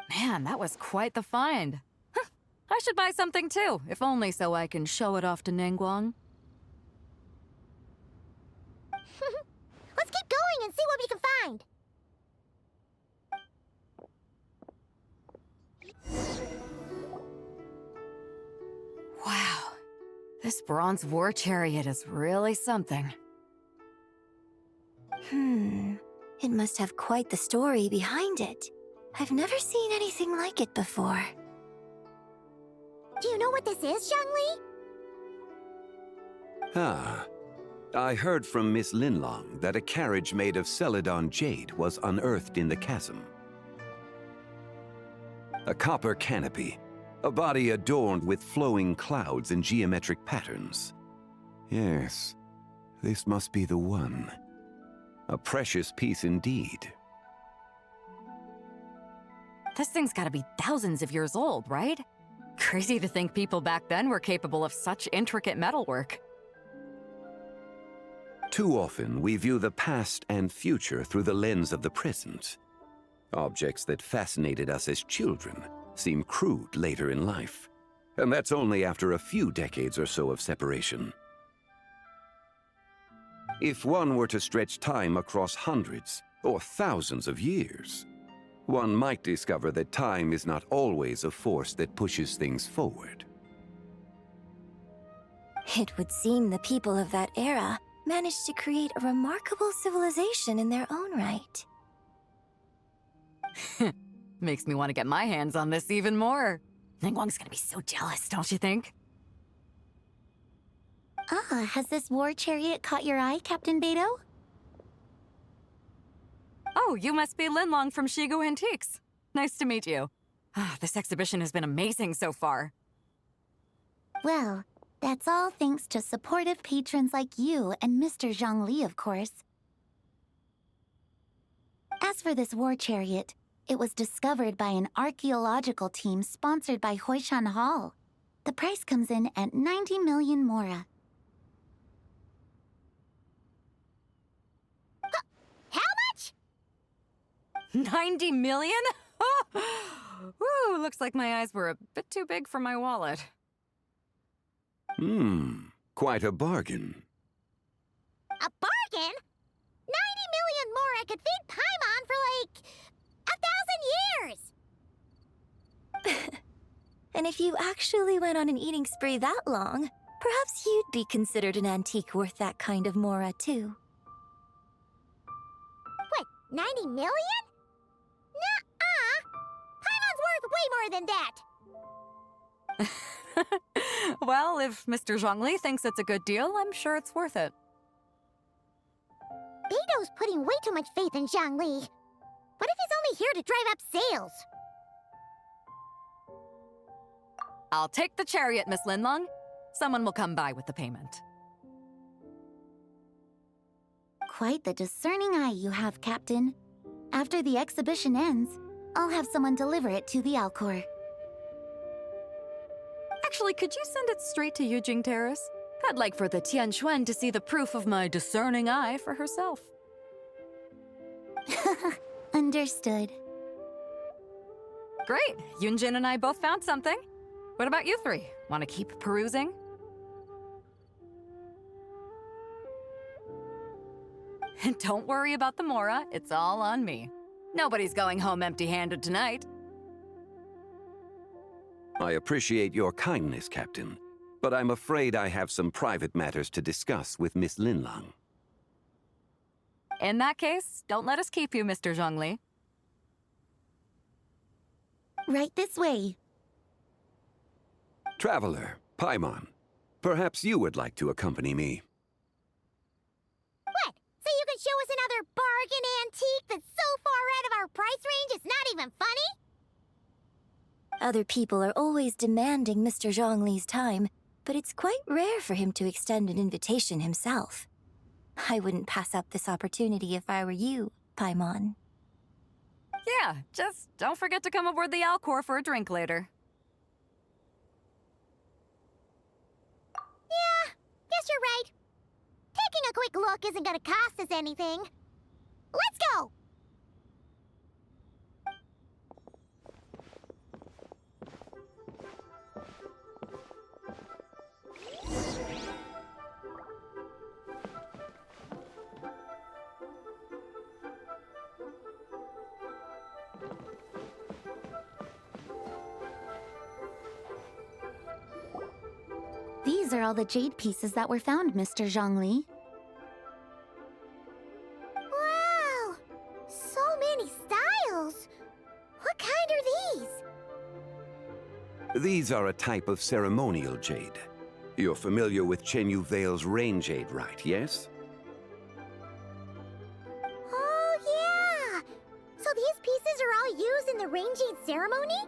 [SPEAKER 15] Man, that was quite the find. Huh. I should buy something too, if only so I can show it off to Ningguang.
[SPEAKER 1] Let's keep going and see what we can find.
[SPEAKER 15] Wow. This bronze war chariot is really something.
[SPEAKER 2] It must have quite the story behind it. I've never seen anything like it before.
[SPEAKER 1] Do you know what this is, Zhongli?
[SPEAKER 4] Ah. I heard from Miss Linlong that a carriage made of Celadon jade was unearthed in the chasm. A copper canopy, a body adorned with flowing clouds and geometric patterns. Yes, this must be the one. A precious piece indeed.
[SPEAKER 15] This thing's gotta be thousands of years old, right? Crazy to think people back then were capable of such intricate metalwork.
[SPEAKER 4] Too often, we view the past and future through the lens of the present. Objects that fascinated us as children seem crude later in life. And that's only after a few decades or so of separation. If one were to stretch time across hundreds or thousands of years, one might discover that time is not always a force that pushes things forward.
[SPEAKER 2] It would seem the people of that era managed to create a remarkable civilization in their own right.
[SPEAKER 15] Makes me want to get my hands on this even more. Ningguang's gonna be so jealous, don't you think?
[SPEAKER 1] Ah, has this war chariot caught your eye, Captain Beidou?
[SPEAKER 15] Oh, you must be Linlong from Shigu Antiques. Nice to meet you. This exhibition has been amazing so far.
[SPEAKER 1] Well, that's all thanks to supportive patrons like you and Mr. Zhongli, of course. As for this war chariot, it was discovered by an archaeological team sponsored by Hoishan Hall. The price comes in at 90 million Mora. How much?
[SPEAKER 15] 90 million? Woo, looks like my eyes were a bit too big for my wallet.
[SPEAKER 4] Quite a bargain.
[SPEAKER 1] A bargain? 90 million Mora could feed Paimon for like 1,000 years!
[SPEAKER 2] And if you actually went on an eating spree that long, perhaps you'd be considered an antique worth that kind of Mora, too.
[SPEAKER 1] What, 90 million? Nuh-uh! Paimon's worth way more than that!
[SPEAKER 15] Well, if Mr. Zhongli thinks it's a good deal, I'm sure it's worth it.
[SPEAKER 1] Beidou's putting way too much faith in Zhongli. What if he's only here to drive up sales?
[SPEAKER 15] I'll take the chariot, Miss Linlong. Someone will come by with the payment.
[SPEAKER 1] Quite the discerning eye you have, Captain. After the exhibition ends, I'll have someone deliver it to the Alcor.
[SPEAKER 15] Actually, could you send it straight to Yujing Terrace? I'd like for the Tianquan to see the proof of my discerning eye for herself.
[SPEAKER 1] Understood.
[SPEAKER 15] Great! Yunjin and I both found something. What about you three? Want to keep perusing? And don't worry about the Mora, it's all on me. Nobody's going home empty-handed tonight.
[SPEAKER 4] I appreciate your kindness, Captain, but I'm afraid I have some private matters to discuss with Miss Linlang.
[SPEAKER 15] In that case, don't let us keep you, Mr. Zhongli.
[SPEAKER 7] Right this way.
[SPEAKER 4] Traveler, Paimon, perhaps you would like to accompany me.
[SPEAKER 1] What? So you can show us another bargain antique that's so far out of our price range it's not even funny?
[SPEAKER 2] Other people are always demanding Mr. Zhongli's time, but it's quite rare for him to extend an invitation himself. I wouldn't pass up this opportunity if I were you, Paimon.
[SPEAKER 15] Yeah, just don't forget to come aboard the Alcor for a drink later.
[SPEAKER 1] Yeah, guess you're right. Taking a quick look isn't gonna cost us anything. Let's go!
[SPEAKER 7] These are all the jade pieces that were found, Mr. Zhongli.
[SPEAKER 1] Wow! So many styles! What kind are these?
[SPEAKER 4] These are a type of ceremonial jade. You're familiar with Chen Yu Vale's rain jade, right, yes?
[SPEAKER 1] Oh, yeah! So these pieces are all used in the rain jade ceremony?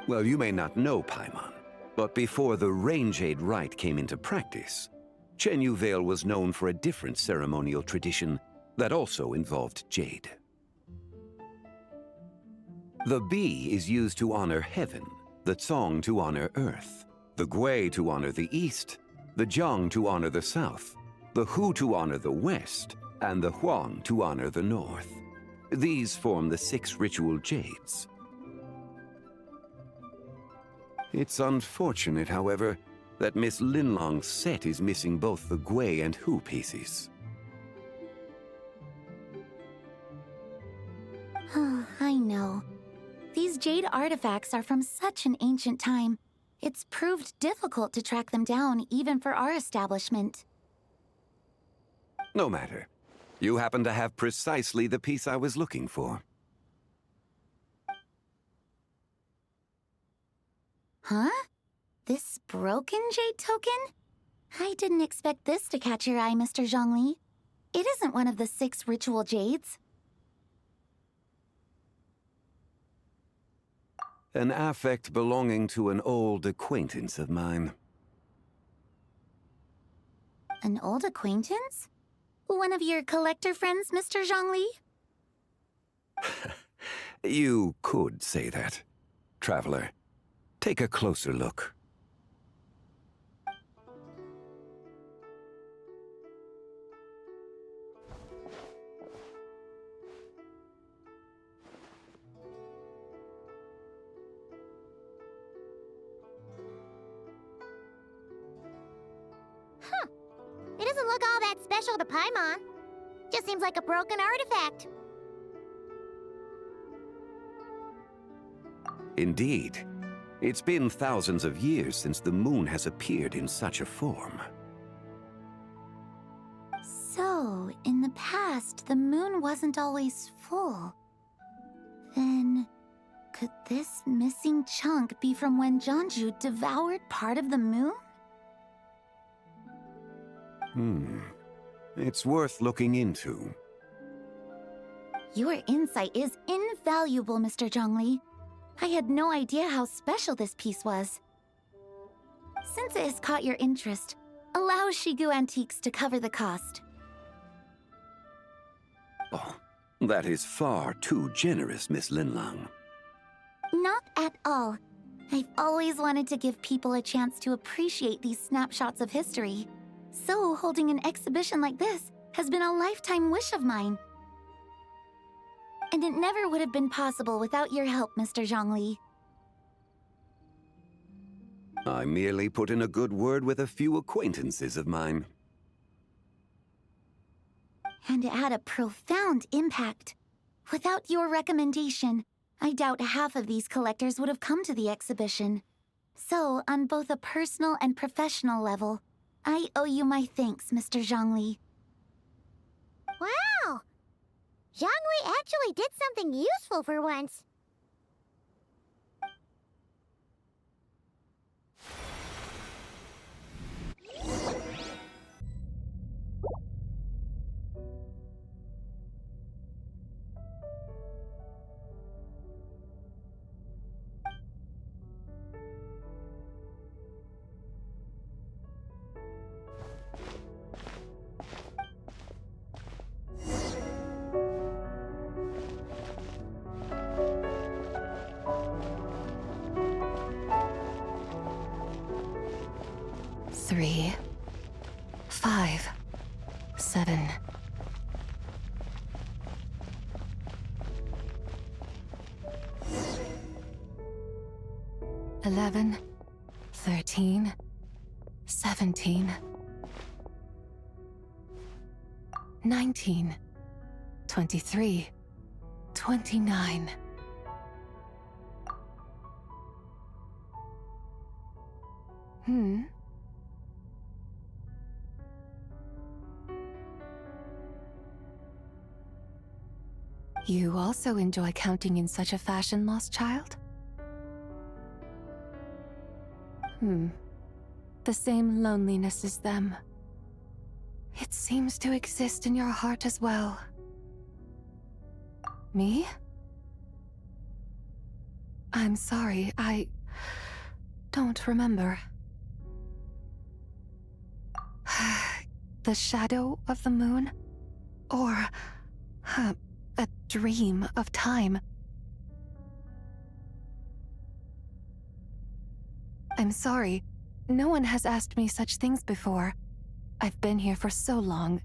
[SPEAKER 4] Well, you may not know, Paimon, but before the rain jade rite came into practice, Chen Yu Vale was known for a different ceremonial tradition that also involved jade. The Bi is used to honor heaven, the Cong to honor earth, the Gui to honor the east, the Jiang to honor the south, the Hu to honor the west, and the Huang to honor the north. These form the 6 ritual jades. It's unfortunate, however, that Miss Linlong's set is missing both the Gui and Hu pieces.
[SPEAKER 7] I know. These jade artifacts are from such an ancient time. It's proved difficult to track them down, even for our establishment.
[SPEAKER 4] No matter. You happen to have precisely the piece I was looking for.
[SPEAKER 7] Huh? This broken jade token? I didn't expect this to catch your eye, Mr. Zhongli. It isn't one of the 6 ritual jades.
[SPEAKER 4] An affect belonging to an old acquaintance of mine.
[SPEAKER 7] An old acquaintance? One of your collector friends, Mr. Zhongli?
[SPEAKER 4] You could say that, Traveler. Take a closer look.
[SPEAKER 1] Huh. It doesn't look all that special to Paimon. Just seems like a broken artifact.
[SPEAKER 4] Indeed. It's been thousands of years since the moon has appeared in such a form.
[SPEAKER 7] So, in the past, the moon wasn't always full. Then, could this missing chunk be from when Jianzhu devoured part of the moon?
[SPEAKER 4] It's worth looking into.
[SPEAKER 7] Your insight is invaluable, Mr. Zhongli. I had no idea how special this piece was. Since it has caught your interest, allow Shigu Antiques to cover the cost.
[SPEAKER 4] Oh, that is far too generous, Miss Linlang.
[SPEAKER 7] Not at all. I've always wanted to give people a chance to appreciate these snapshots of history. So holding an exhibition like this has been a lifetime wish of mine. And it never would have been possible without your help, Mr. Zhongli.
[SPEAKER 4] I merely put in a good word with a few acquaintances of mine.
[SPEAKER 7] And it had a profound impact. Without your recommendation, I doubt half of these collectors would have come to the exhibition. So, on both a personal and professional level, I owe you my thanks, Mr. Zhongli.
[SPEAKER 1] Wow! Zhongli actually did something useful for once.
[SPEAKER 12] Three, 5, 7. $11, 13, 17, 19, 23, 29. You also enjoy counting in such a fashion, lost child? The same loneliness as them. It seems to exist in your heart as well. Me? I'm sorry, I don't remember. The shadow of the moon? Or a dream of time? I'm sorry. No one has asked me such things before. I've been here for so long.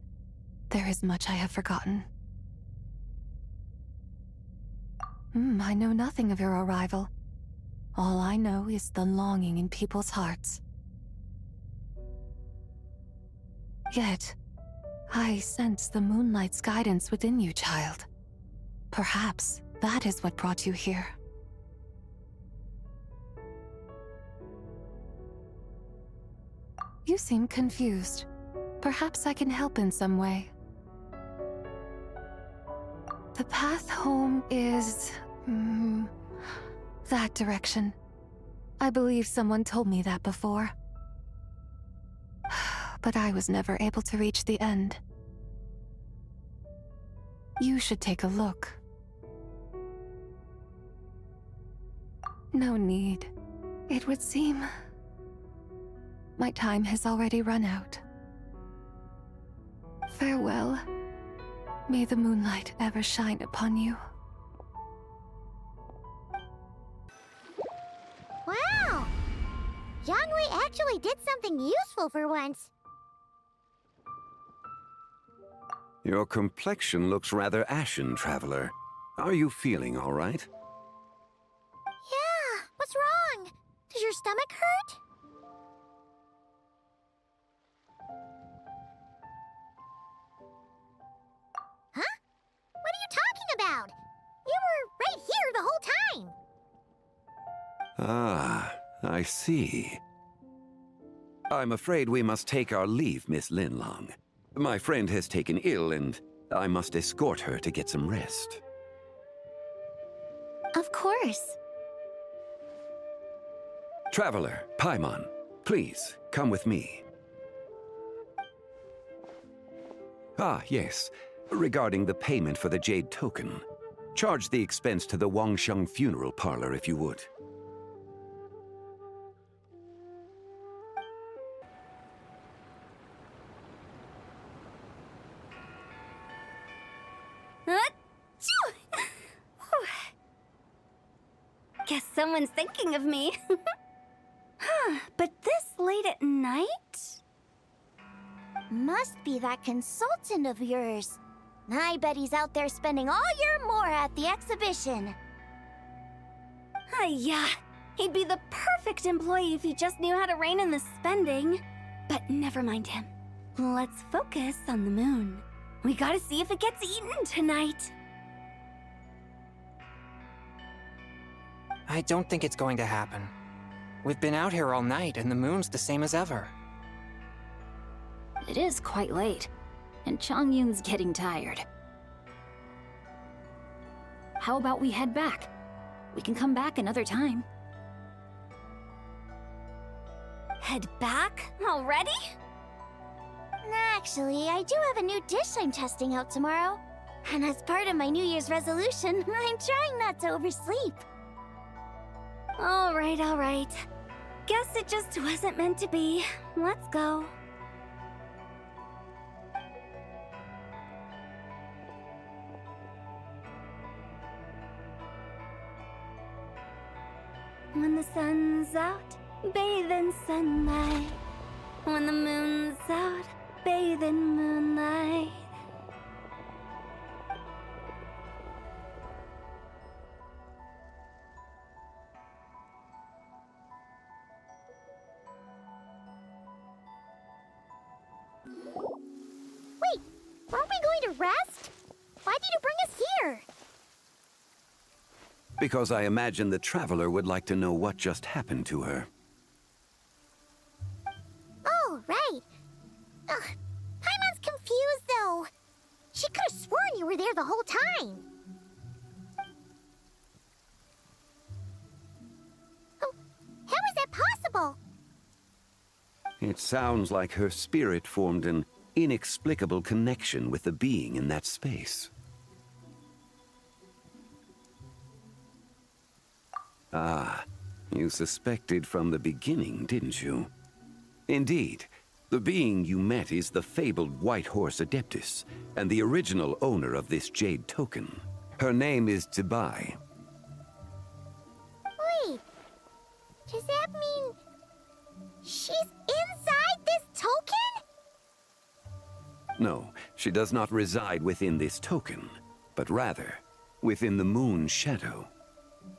[SPEAKER 12] There is much I have forgotten. I know nothing of your arrival. All I know is the longing in people's hearts. Yet, I sense the moonlight's guidance within you, child. Perhaps that is what brought you here. You seem confused. Perhaps I can help in some way. The path home is... that direction. I believe someone told me that before. But I was never able to reach the end. You should take a look. No need. It would seem... my time has already run out. Farewell. May the moonlight ever shine upon you.
[SPEAKER 1] Wow! Zhongli actually did something useful for once.
[SPEAKER 4] Your complexion looks rather ashen, traveler. Are you feeling all right?
[SPEAKER 1] Yeah, what's wrong? Does your stomach hurt? Huh? What are you talking about? You were right here the whole time.
[SPEAKER 4] Ah, I see. I'm afraid we must take our leave, Miss Linlong. My friend has taken ill, and I must escort her to get some rest.
[SPEAKER 7] Of course.
[SPEAKER 4] Traveler, Paimon, please, come with me. Ah, yes. Regarding the payment for the jade token. Charge the expense to the Wangsheng funeral parlor if you would.
[SPEAKER 16] Guess someone's thinking of me. But this late at night?
[SPEAKER 1] Must be that consultant of yours. I bet he's out there spending all year more at the exhibition.
[SPEAKER 16] Yeah, He'd be the perfect employee if he just knew how to rein in the spending. But never mind him. Let's focus on the moon. We gotta see if it gets eaten tonight.
[SPEAKER 6] I don't think it's going to happen. We've been out here all night, and the moon's the same as ever.
[SPEAKER 5] It is quite late, and Chongyun's getting tired. How about we head back? We can come back another time.
[SPEAKER 16] Head back? Already?
[SPEAKER 1] Actually, I do have a new dish I'm testing out tomorrow. And as part of my New Year's resolution, I'm trying not to oversleep.
[SPEAKER 16] All right. Guess it just wasn't meant to be. Let's go. When the sun's out, bathe in sunlight. When the moon's out, bathe in moonlight.
[SPEAKER 1] Wait, aren't we going to rest? Why did you bring us here?
[SPEAKER 4] Because I imagine the traveler would like to know what just happened to her.
[SPEAKER 1] Oh, right. Ugh, Paimon's confused, though. She could have sworn you were there the whole time. Oh, how is that possible?
[SPEAKER 4] It sounds like her spirit formed an inexplicable connection with the being in that space. Ah, you suspected from the beginning, didn't you? Indeed, the being you met is the fabled White Horse Adeptus, and the original owner of this jade token. Her name is Zibai.
[SPEAKER 1] Wait, does that mean she's inside this token?
[SPEAKER 4] No, she does not reside within this token, but rather within the moon's shadow.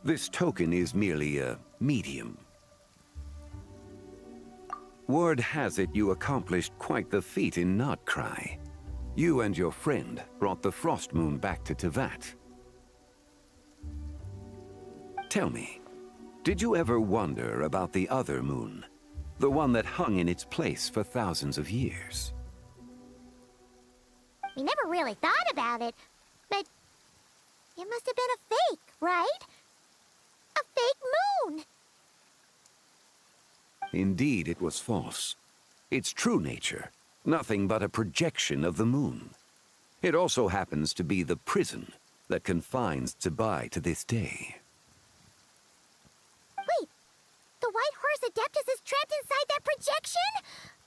[SPEAKER 4] This token is merely a medium. Word has it you accomplished quite the feat in Notcry. You and your friend brought the Frost Moon back to Tevat. Tell me, did you ever wonder about the other moon? The one that hung in its place for thousands of years?
[SPEAKER 1] We never really thought about it, but it must have been a fake, right? A fake moon!
[SPEAKER 4] Indeed, it was false. Its true nature, nothing but a projection of the moon. It also happens to be the prison that confines Zibai to this day.
[SPEAKER 1] Wait, the White Horse Adeptus is trapped inside that projection?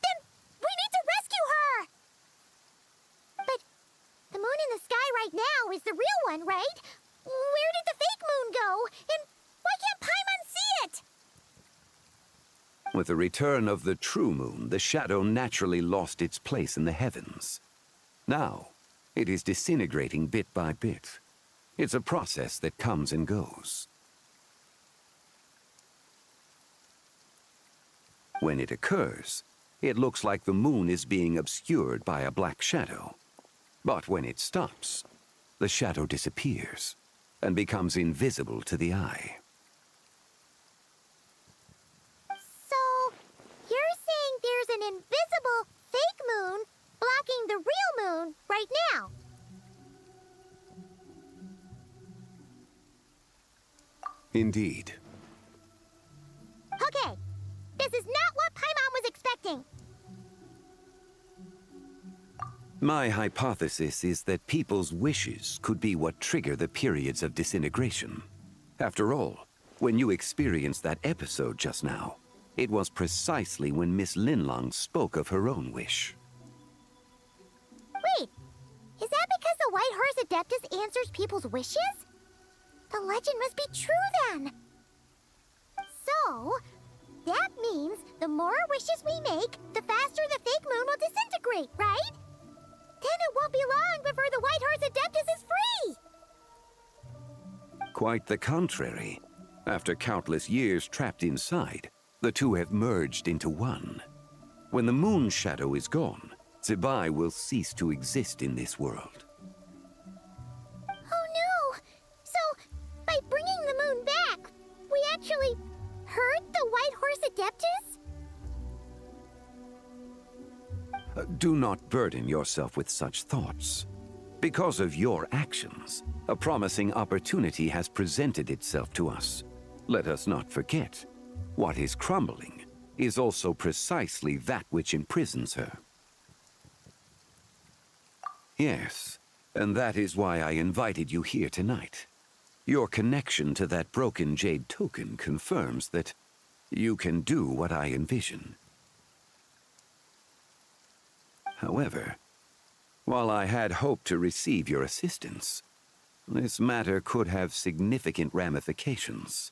[SPEAKER 1] Then we need to rescue her! But the moon in the sky right now is the real one, right? Where did the fake moon go? And why can't Paimon see it?
[SPEAKER 4] With the return of the true moon, the shadow naturally lost its place in the heavens. Now, it is disintegrating bit by bit. It's a process that comes and goes. When it occurs, it looks like the moon is being obscured by a black shadow. But when it stops, the shadow disappears and becomes invisible to the eye.
[SPEAKER 1] So, you're saying there's an invisible fake moon blocking the real moon right now?
[SPEAKER 4] Indeed.
[SPEAKER 1] Okay, this is not what Paimon was expecting.
[SPEAKER 4] My hypothesis is that people's wishes could be what trigger the periods of disintegration. After all, when you experienced that episode just now, it was precisely when Miss Linlong spoke of her own wish.
[SPEAKER 1] Wait, is that because the White Horse Adeptus answers people's wishes? The legend must be true then. So, that means the more wishes we make, the faster the fake moon will disintegrate, right? Then it won't be long before the White Horse Adeptus is free!
[SPEAKER 4] Quite the contrary. After countless years trapped inside, the two have merged into one. When the moon shadow is gone, Zibai will cease to exist in this world.
[SPEAKER 1] Oh no! So, by bringing the moon back, we actually hurt the White Horse Adeptus?
[SPEAKER 4] Do not burden yourself with such thoughts. Because of your actions, a promising opportunity has presented itself to us. Let us not forget, what is crumbling is also precisely that which imprisons her. Yes, and that is why I invited you here tonight. Your connection to that broken jade token confirms that you can do what I envision. However, while I had hoped to receive your assistance, this matter could have significant ramifications.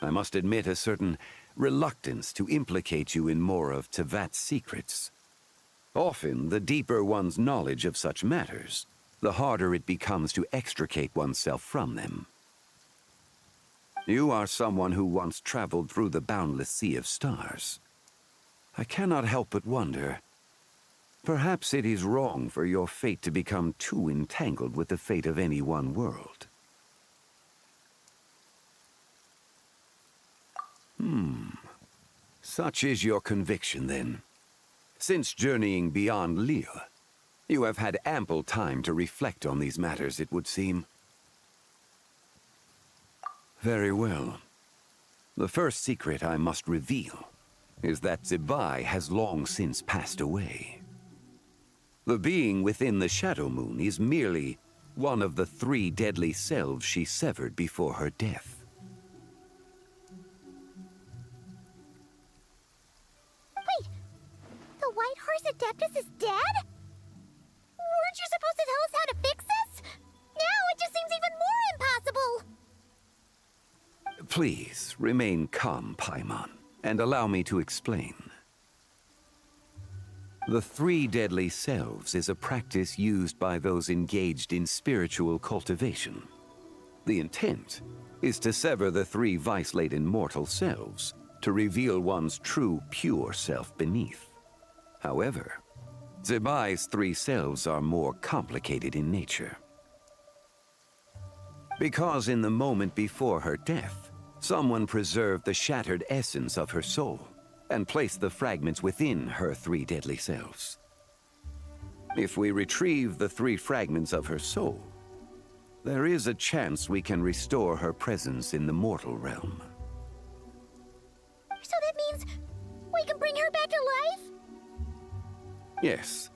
[SPEAKER 4] I must admit a certain reluctance to implicate you in more of Tevat's secrets. Often, the deeper one's knowledge of such matters, the harder it becomes to extricate oneself from them. You are someone who once traveled through the boundless sea of stars. I cannot help but wonder, perhaps it is wrong for your fate to become too entangled with the fate of any one world. Such is your conviction, then. Since journeying beyond Li Yué, you have had ample time to reflect on these matters, it would seem. Very well. The first secret I must reveal is that Zibai has long since passed away. The being within the Shadow Moon is merely one of the 3 deadly selves she severed before her death.
[SPEAKER 1] Wait, the White Horse Adeptus is dead? Weren't you supposed to tell us how to fix this? Now it just seems even more impossible!
[SPEAKER 4] Please, remain calm, Paimon, and allow me to explain. The 3 deadly selves is a practice used by those engaged in spiritual cultivation. The intent is to sever the 3 vice-laden mortal selves to reveal one's true, pure self beneath. However, Zibai's 3 selves are more complicated in nature. Because in the moment before her death, someone preserved the shattered essence of her soul and placed the fragments within her 3 deadly selves. If we retrieve the 3 fragments of her soul, there is a chance we can restore her presence in the mortal realm.
[SPEAKER 1] So that means we can bring her back to life?
[SPEAKER 4] Yes,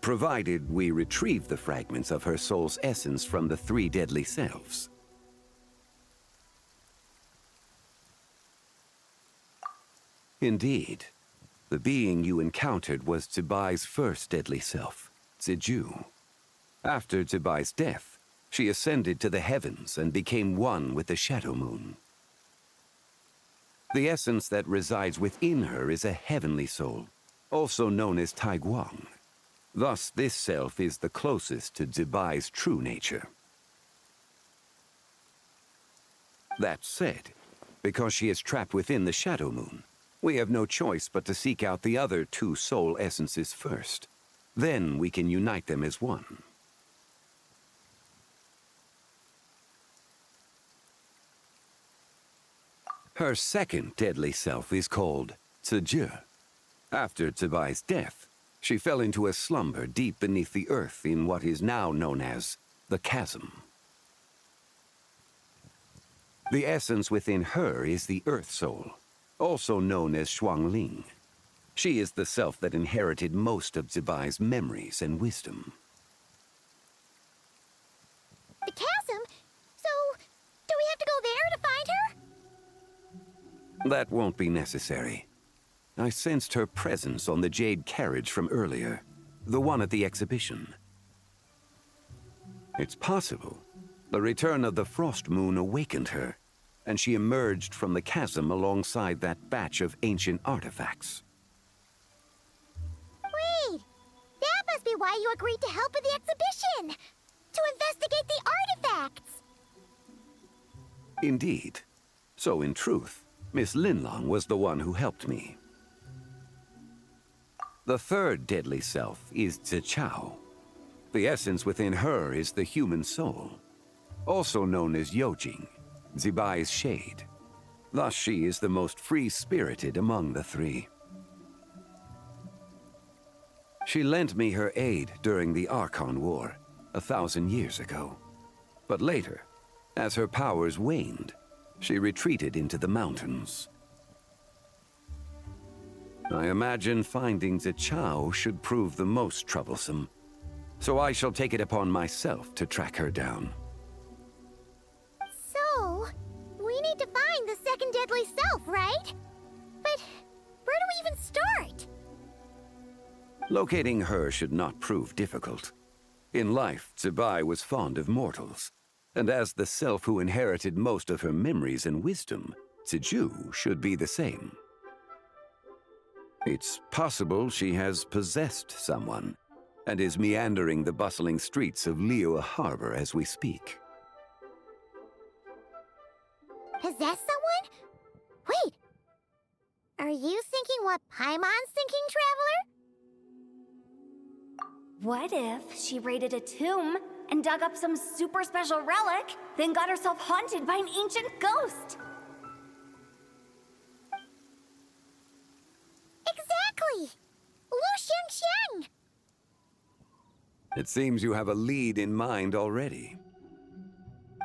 [SPEAKER 4] provided we retrieve the fragments of her soul's essence from the 3 deadly selves. Indeed, the being you encountered was Zibai's first deadly self, Ziju. After Zibai's death, she ascended to the heavens and became one with the Shadow Moon. The essence that resides within her is a heavenly soul, also known as Taiguang. Thus, this self is the closest to Zibai's true nature. That said, because she is trapped within the Shadow Moon, we have no choice but to seek out the other 2 soul essences first. Then we can unite them as one. Her second deadly self is called Ziju. After Zibai's death, she fell into a slumber deep beneath the earth in what is now known as the Chasm. The essence within her is the Earth Soul, also known as Shuangling. She is the self that inherited most of Zibai's memories and wisdom.
[SPEAKER 1] The chasm? So, do we have to go there to find her?
[SPEAKER 4] That won't be necessary. I sensed her presence on the jade carriage from earlier, the one at the exhibition. It's possible the return of the frost moon awakened her, and she emerged from the chasm alongside that batch of ancient artifacts.
[SPEAKER 1] Wait! That must be why you agreed to help with the exhibition! To investigate the artifacts!
[SPEAKER 4] Indeed. So in truth, Miss Linlong was the one who helped me. The third deadly self is Zichao. The essence within her is the human soul, also known as Yojing, Zibai's shade. Thus she is the most free-spirited among the three. She lent me her aid during the Archon War, 1,000 years ago. But later, as her powers waned, she retreated into the mountains. I imagine finding Zichao should prove the most troublesome, so I shall take it upon myself to track her down.
[SPEAKER 1] So, we need to find the second deadly self, right? But where do we even start?
[SPEAKER 4] Locating her should not prove difficult. In life, Zibai was fond of mortals, and as the self who inherited most of her memories and wisdom, Ziju should be the same. It's possible she has possessed someone, and is meandering the bustling streets of Liyue Harbor as we speak.
[SPEAKER 1] Possess someone? Wait! Are you thinking what Paimon's thinking, Traveler?
[SPEAKER 16] What if she raided a tomb and dug up some super special relic, then got herself haunted by an ancient ghost?
[SPEAKER 1] Exactly! Lu Xiangxiang!
[SPEAKER 4] It seems you have a lead in mind already.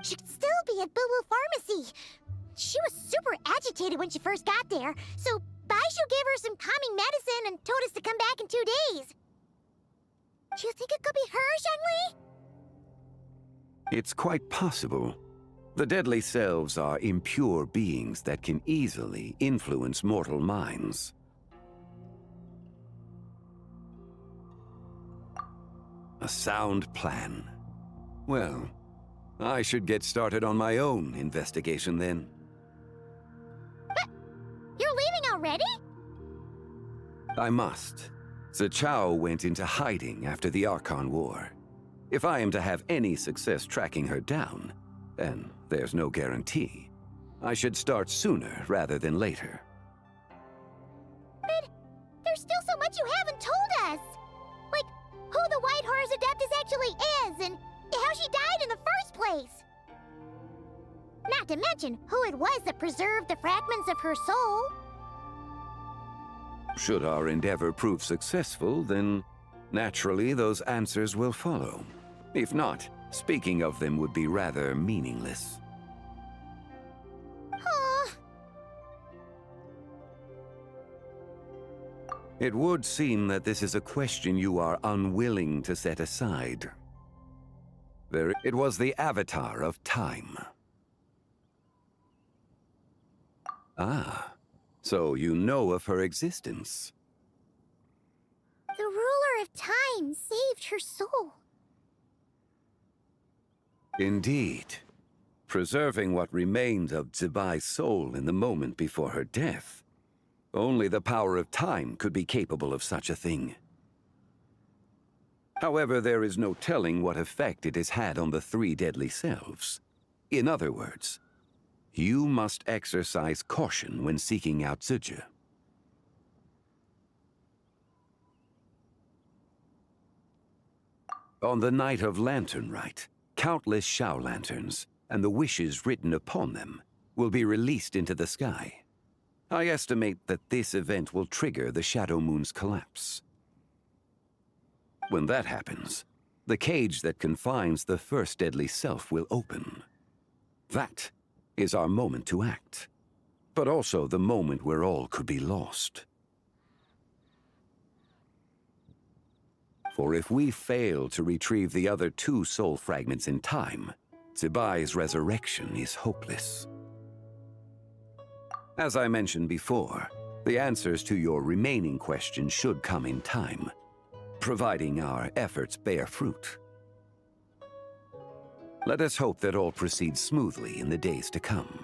[SPEAKER 1] She'd still be at Boo Boo Pharmacy. She was super agitated when she first got there, so Baishu gave her some calming medicine and told us to come back in 2 days. Do you think it could be her, Zhongli?
[SPEAKER 4] It's quite possible. The deadly selves are impure beings that can easily influence mortal minds. A sound plan. Well, I should get started on my own investigation then.
[SPEAKER 1] But you're leaving already?
[SPEAKER 4] I must. Zichao went into hiding after the Archon War. If I am to have any success tracking her down, and there's no guarantee, I should start sooner rather than later.
[SPEAKER 1] But there's still so much you haven't told us! Like, who the White Horse Adeptus actually is, and how she died in the first place! Not to mention who it was that preserved the fragments of her soul.
[SPEAKER 4] Should our endeavor prove successful, then naturally those answers will follow. If not, speaking of them would be rather meaningless. It would seem that this is a question you are unwilling to set aside. It was the avatar of time. Ah, so you know of her existence.
[SPEAKER 1] The ruler of time saved her soul.
[SPEAKER 4] Indeed. Preserving what remained of Zibai's soul in the moment before her death. Only the power of time could be capable of such a thing. However, there is no telling what effect it has had on the three deadly selves. In other words, you must exercise caution when seeking out Ziju. On the night of Lantern Rite, countless Shao lanterns, and the wishes written upon them, will be released into the sky. I estimate that this event will trigger the Shadow Moon's collapse. When that happens, the cage that confines the first deadly self will open. That is our moment to act, but also the moment where all could be lost. For if we fail to retrieve the other two soul fragments in time, Zibai's resurrection is hopeless. As I mentioned before, the answers to your remaining questions should come in time, providing our efforts bear fruit. Let us hope that all proceeds smoothly in the days to come.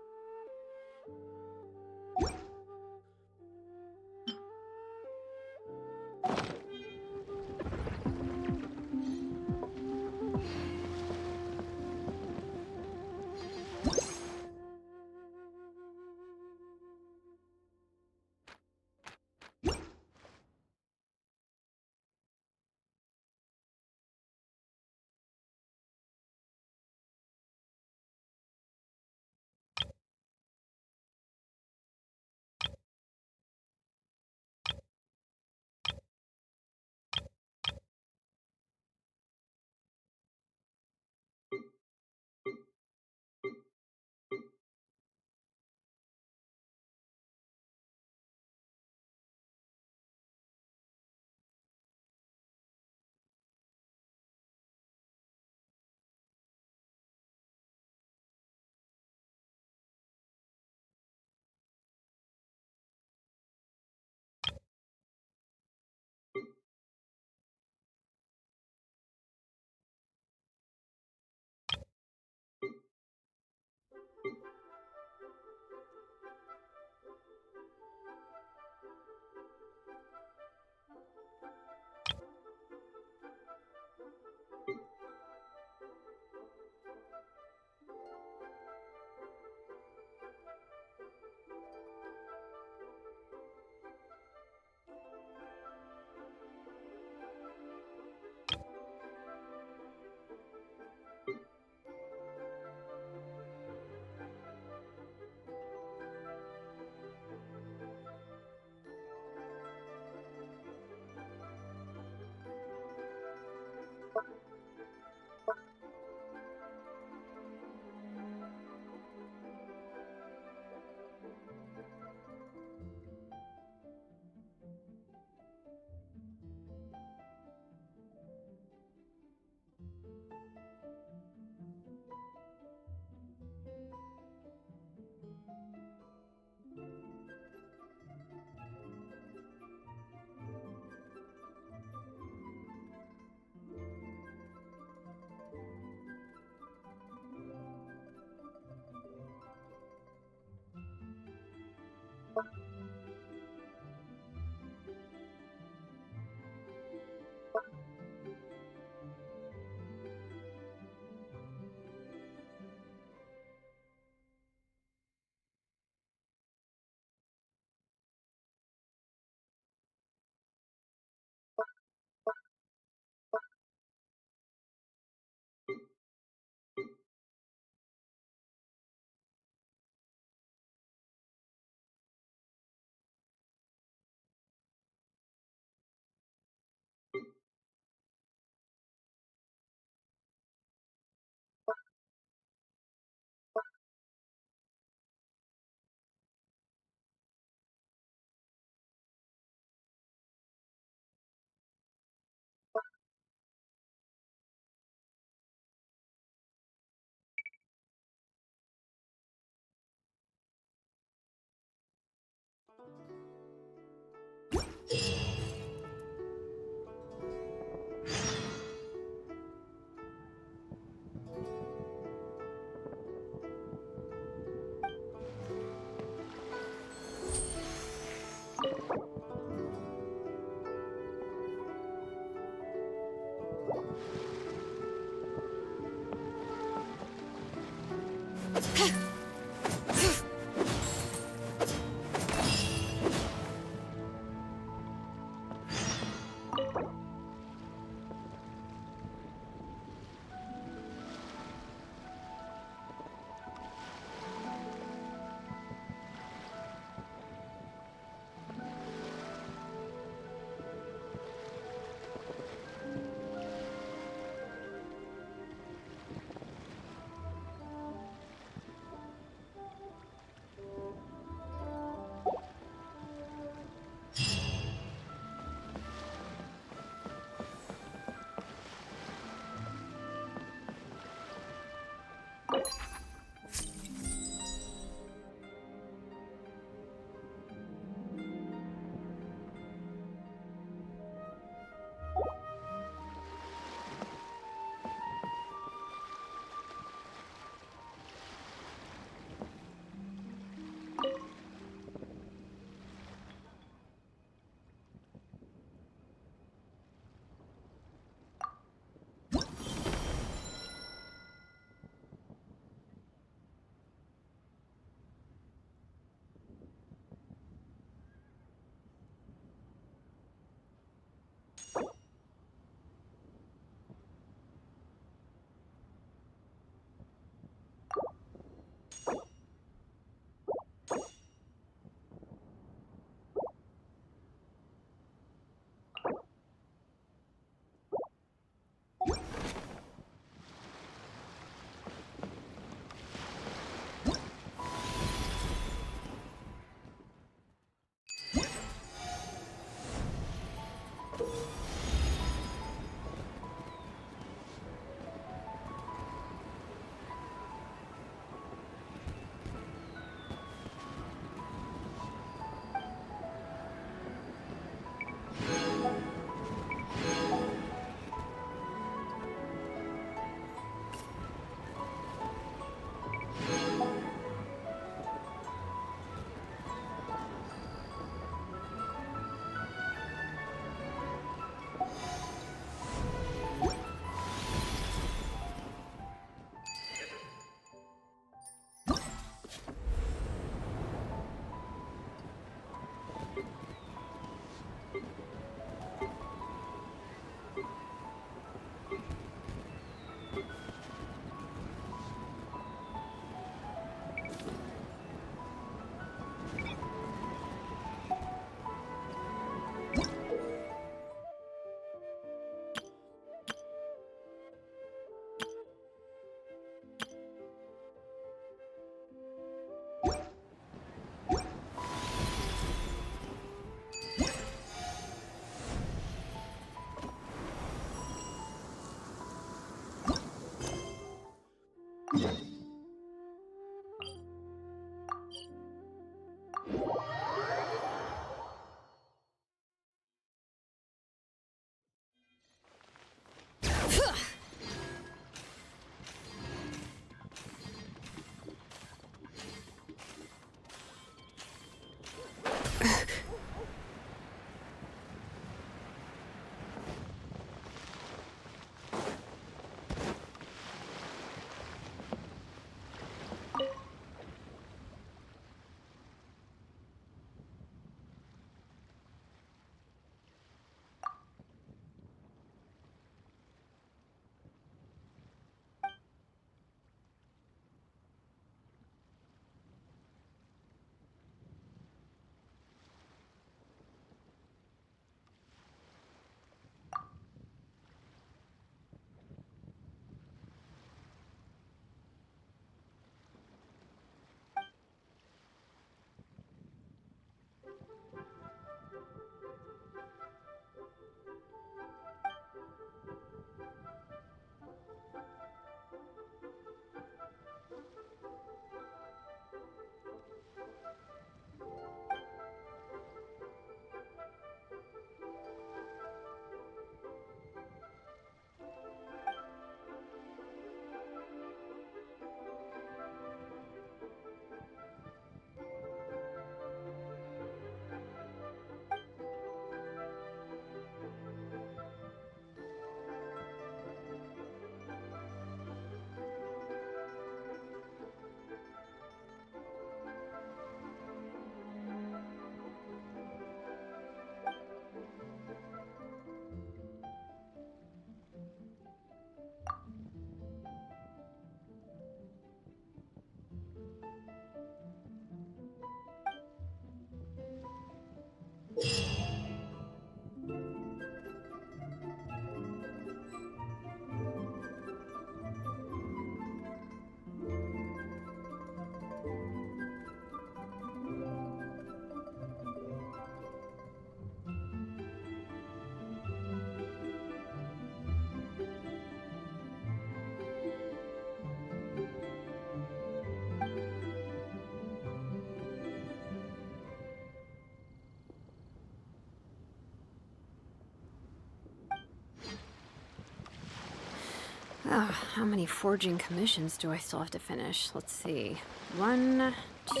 [SPEAKER 15] Oh, how many forging commissions do I still have to finish? Let's see. 1, 2...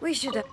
[SPEAKER 17] We should...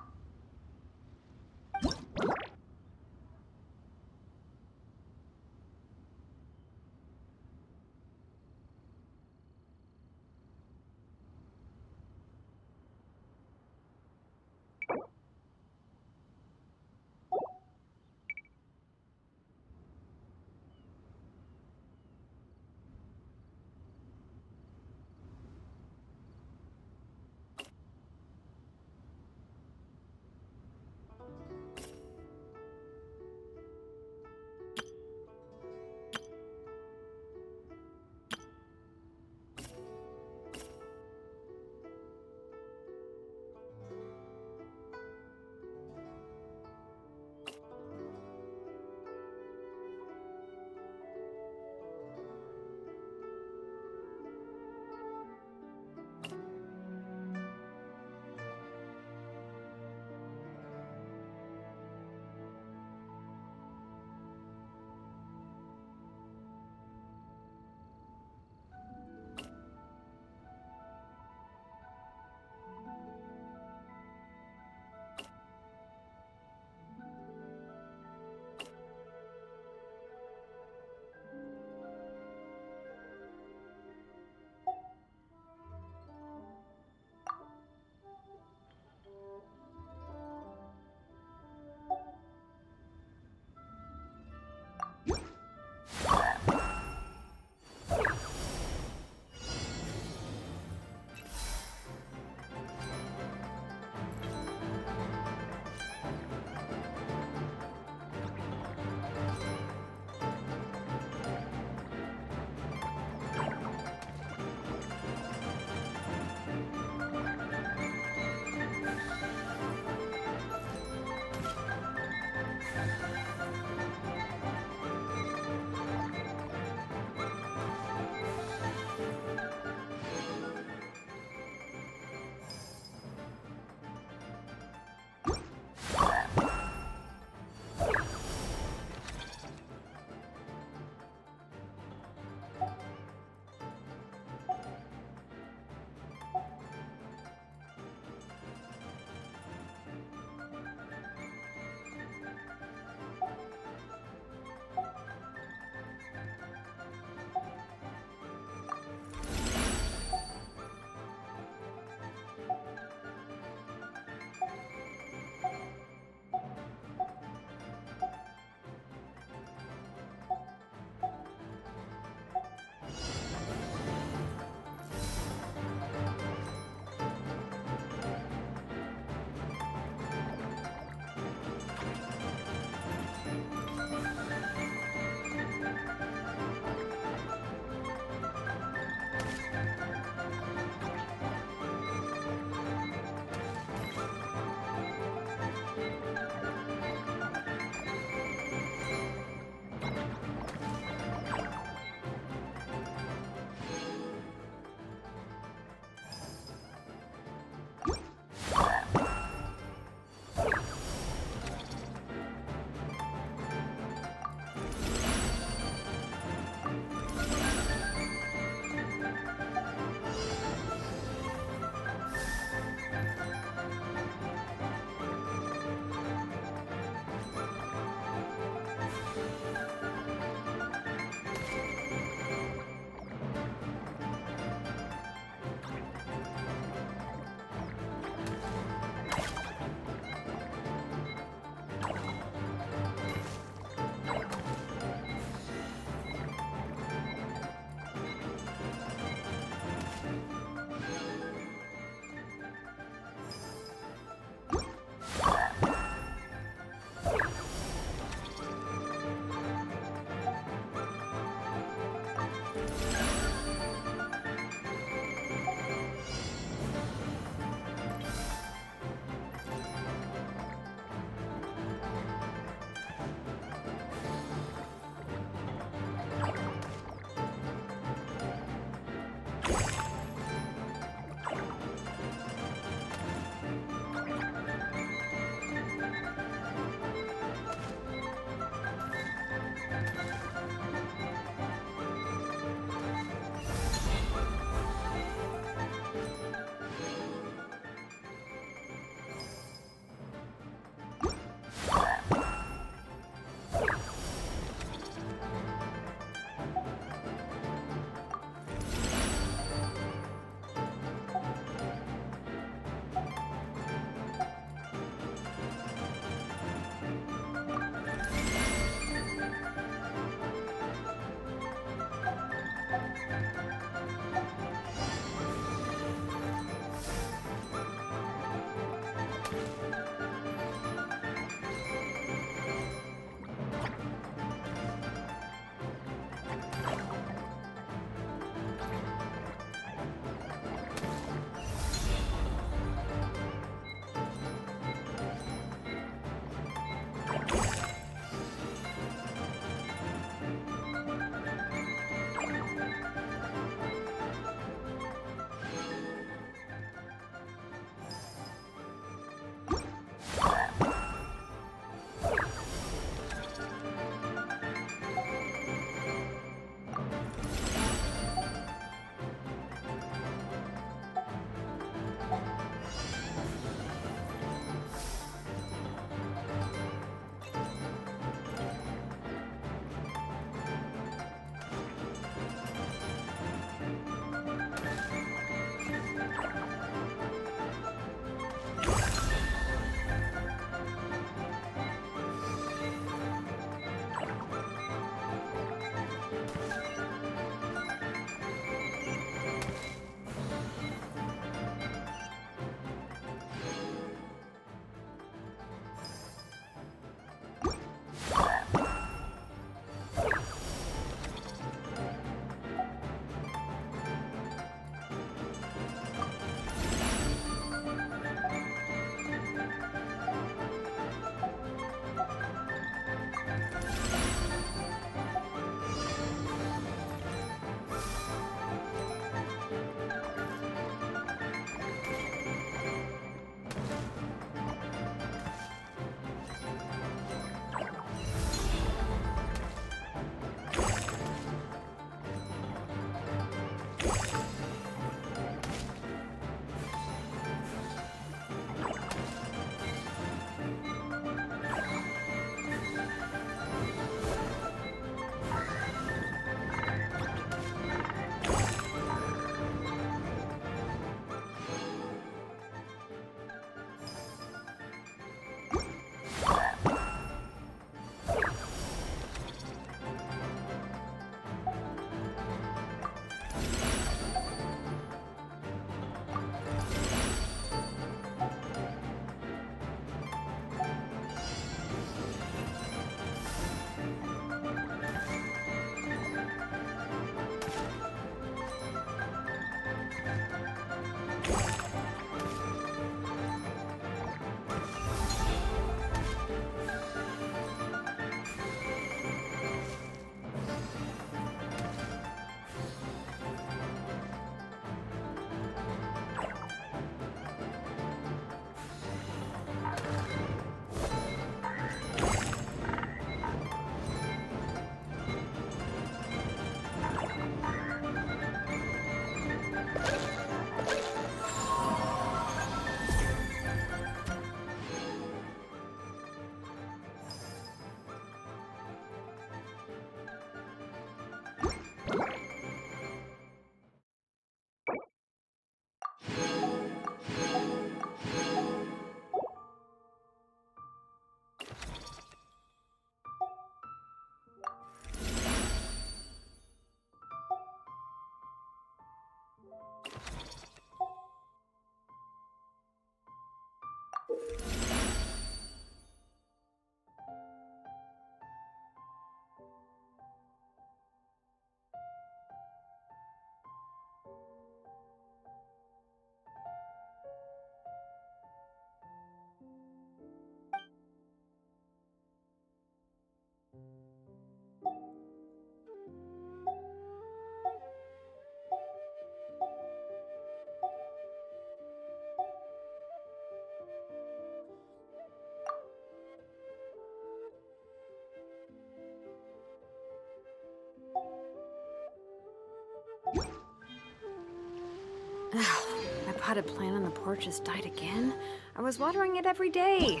[SPEAKER 15] My potted plant on the porch has died again. I was watering it every day.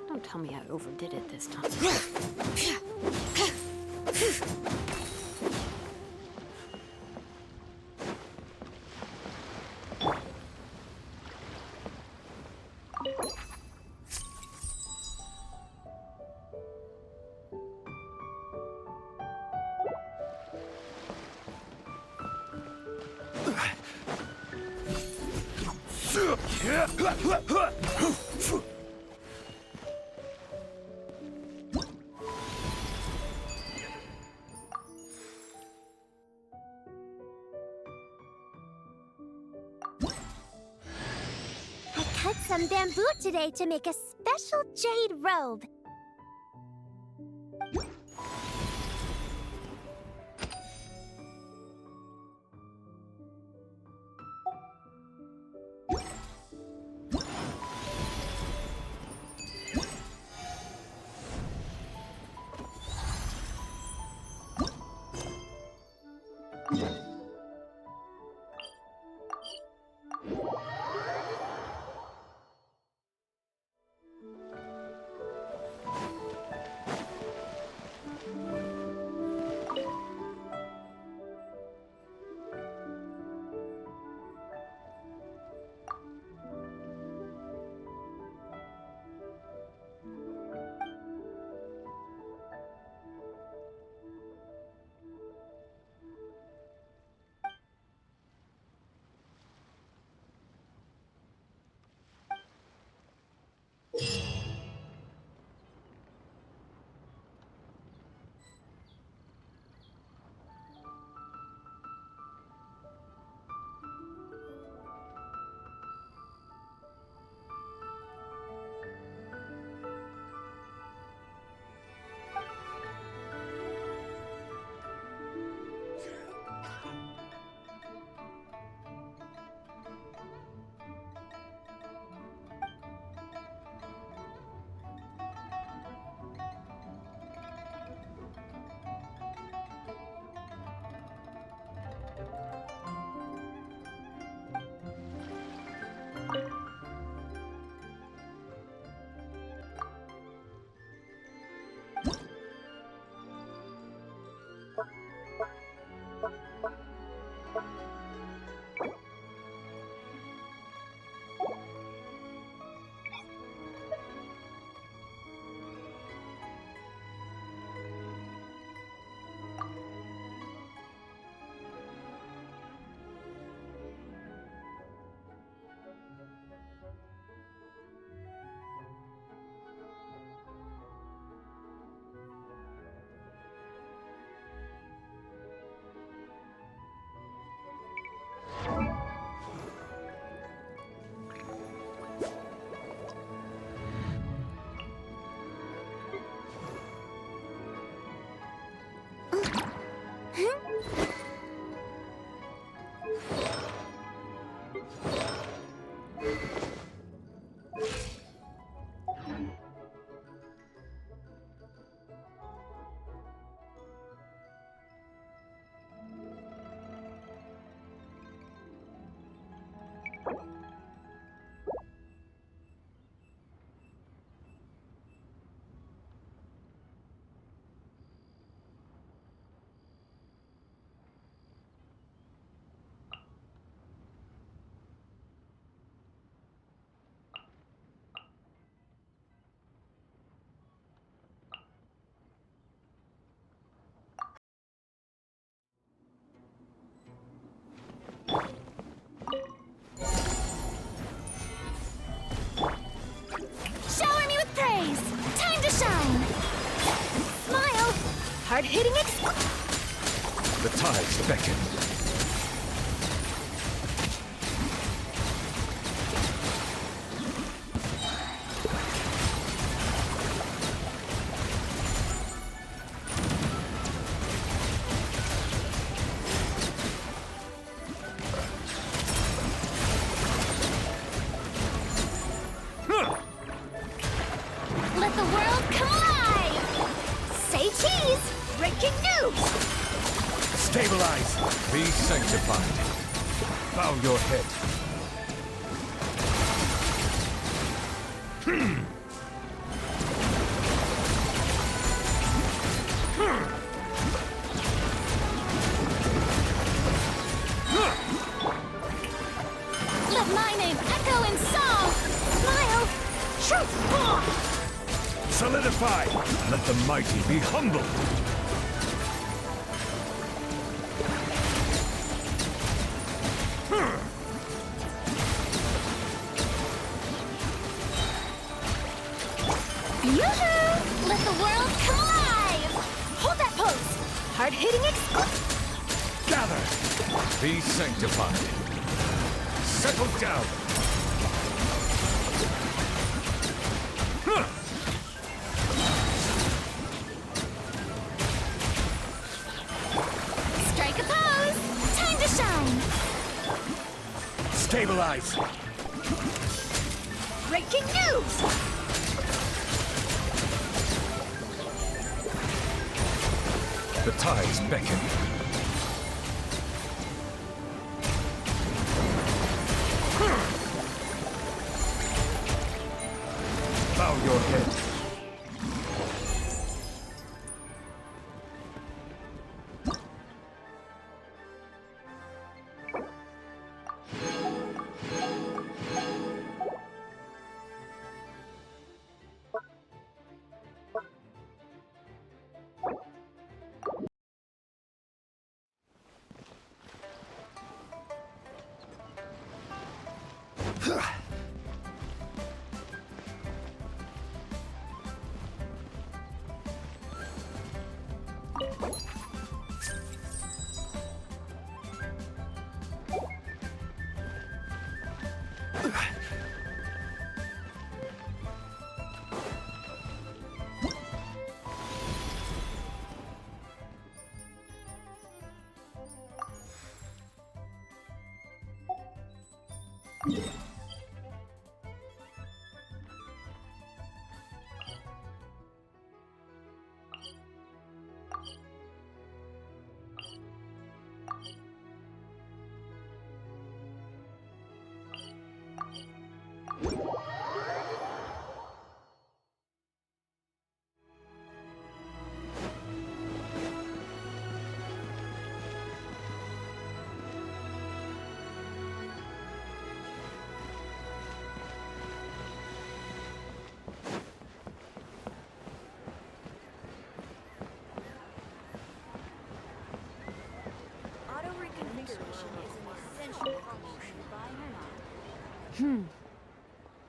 [SPEAKER 15] Don't tell me I overdid it this time.
[SPEAKER 1] I cut some bamboo today to make a special jade robe.
[SPEAKER 16] Hard-hitting
[SPEAKER 10] The tides beckon.
[SPEAKER 16] Let the world come alive! Say cheese! Breaking news!
[SPEAKER 10] Stabilize!
[SPEAKER 17] Stabilize. Be sanctified. Bow your head.
[SPEAKER 16] Let my name echo in song! Smile! Transform!
[SPEAKER 17] Solidify. Let the mighty be humbled.
[SPEAKER 16] Yoo-hoo! Let the world come alive! Hold that pose! Hard-hitting
[SPEAKER 17] Gather. Be sanctified. Settle down.
[SPEAKER 16] Strike a pose! Time to shine!
[SPEAKER 17] Stabilize.
[SPEAKER 16] Breaking news!
[SPEAKER 17] The tides beckon. Bow your head.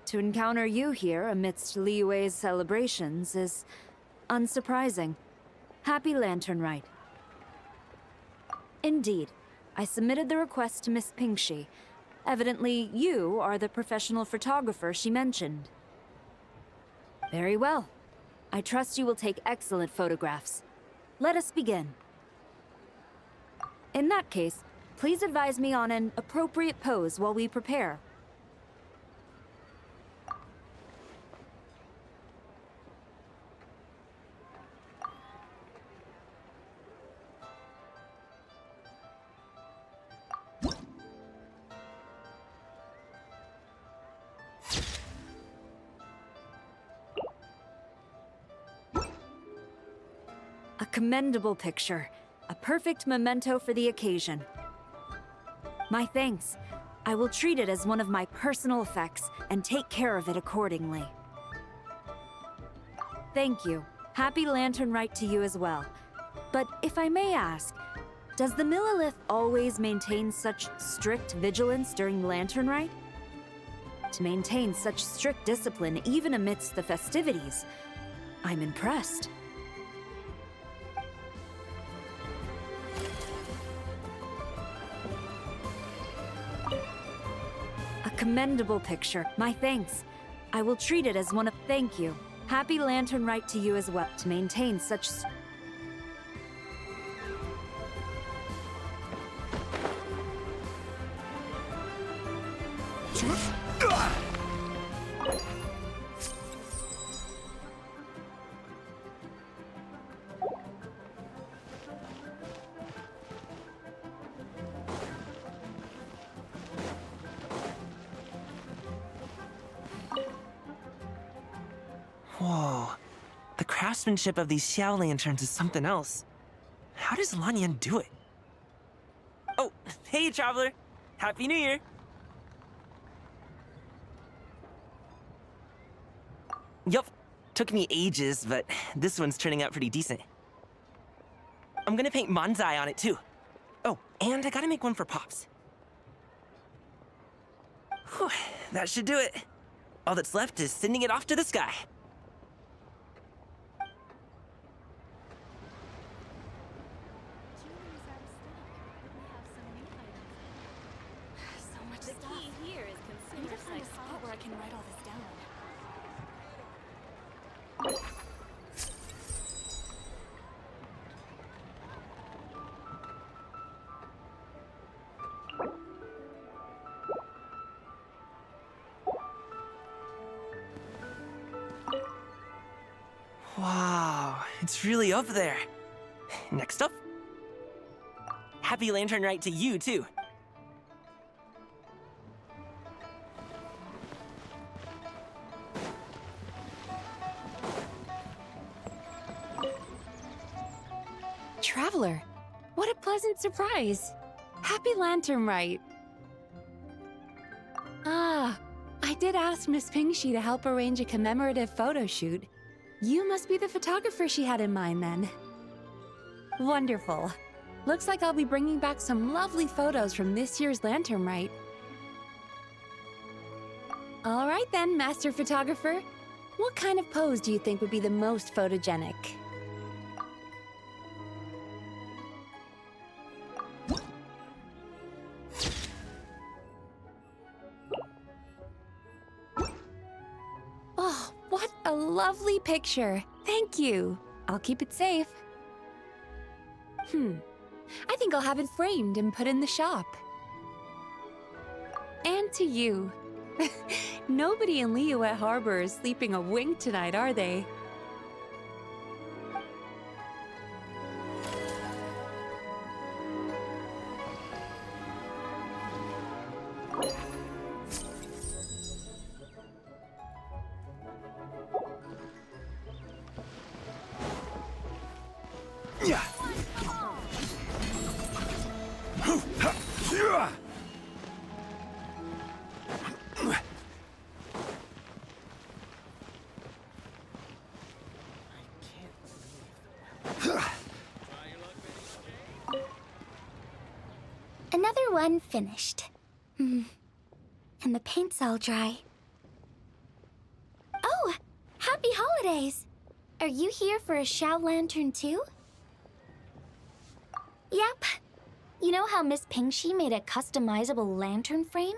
[SPEAKER 15] To encounter you here amidst Li Yue's celebrations is unsurprising. Happy Lantern Rite. Indeed, I submitted the request to Miss Pingxi. Evidently, you are the professional photographer she mentioned. Very well. I trust you will take excellent photographs. Let us begin. In that case, please advise me on an appropriate pose while we prepare. A commendable picture. A perfect memento for the occasion. My thanks. I will treat it as one of my personal effects and take care of it accordingly. Thank you. Happy Lantern Rite to you as well. But if I may ask, does the Millilith always maintain such strict vigilance during Lantern Rite? To maintain such strict discipline even amidst the festivities, I'm impressed. A commendable picture. My thanks. I will treat it as one of... Thank you. Happy Lantern Rite to you as well. To maintain such...
[SPEAKER 18] Whoa. The craftsmanship of these Xiao lanterns is something else. How does Lanyan do it? Oh, hey, traveler. Happy New Year. Yup. Took me ages, but this one's turning out pretty decent. I'm gonna paint Manzai on it, too. Oh, and I gotta make one for Pops. Whew, that should do it. All that's left is sending it off to the sky.
[SPEAKER 5] So much stuff. The key here is I need to find a spot where I can write all this down.
[SPEAKER 18] Wow, it's really up there. Next up. Happy Lantern Rite to you, too.
[SPEAKER 11] Traveler, what a pleasant surprise. Happy Lantern Rite. Ah, I did ask Miss Pingxi to help arrange a commemorative photo shoot. You must be the photographer she had in mind, then. Wonderful. Looks like I'll be bringing back some lovely photos from this year's Lantern Rite. All right then, Master Photographer. What kind of pose do you think would be the most photogenic? Oh, what a lovely picture. Thank you. I'll keep it safe. I think I'll have it framed and put in the shop. And to you. Nobody in Li Yué Harbor is sleeping a wink tonight, are they?
[SPEAKER 1] Another one finished. And the paint's all dry. Oh! Happy holidays! Are you here for a Xiao lantern too? Yep. You know how Miss Pingxi made a customizable lantern frame?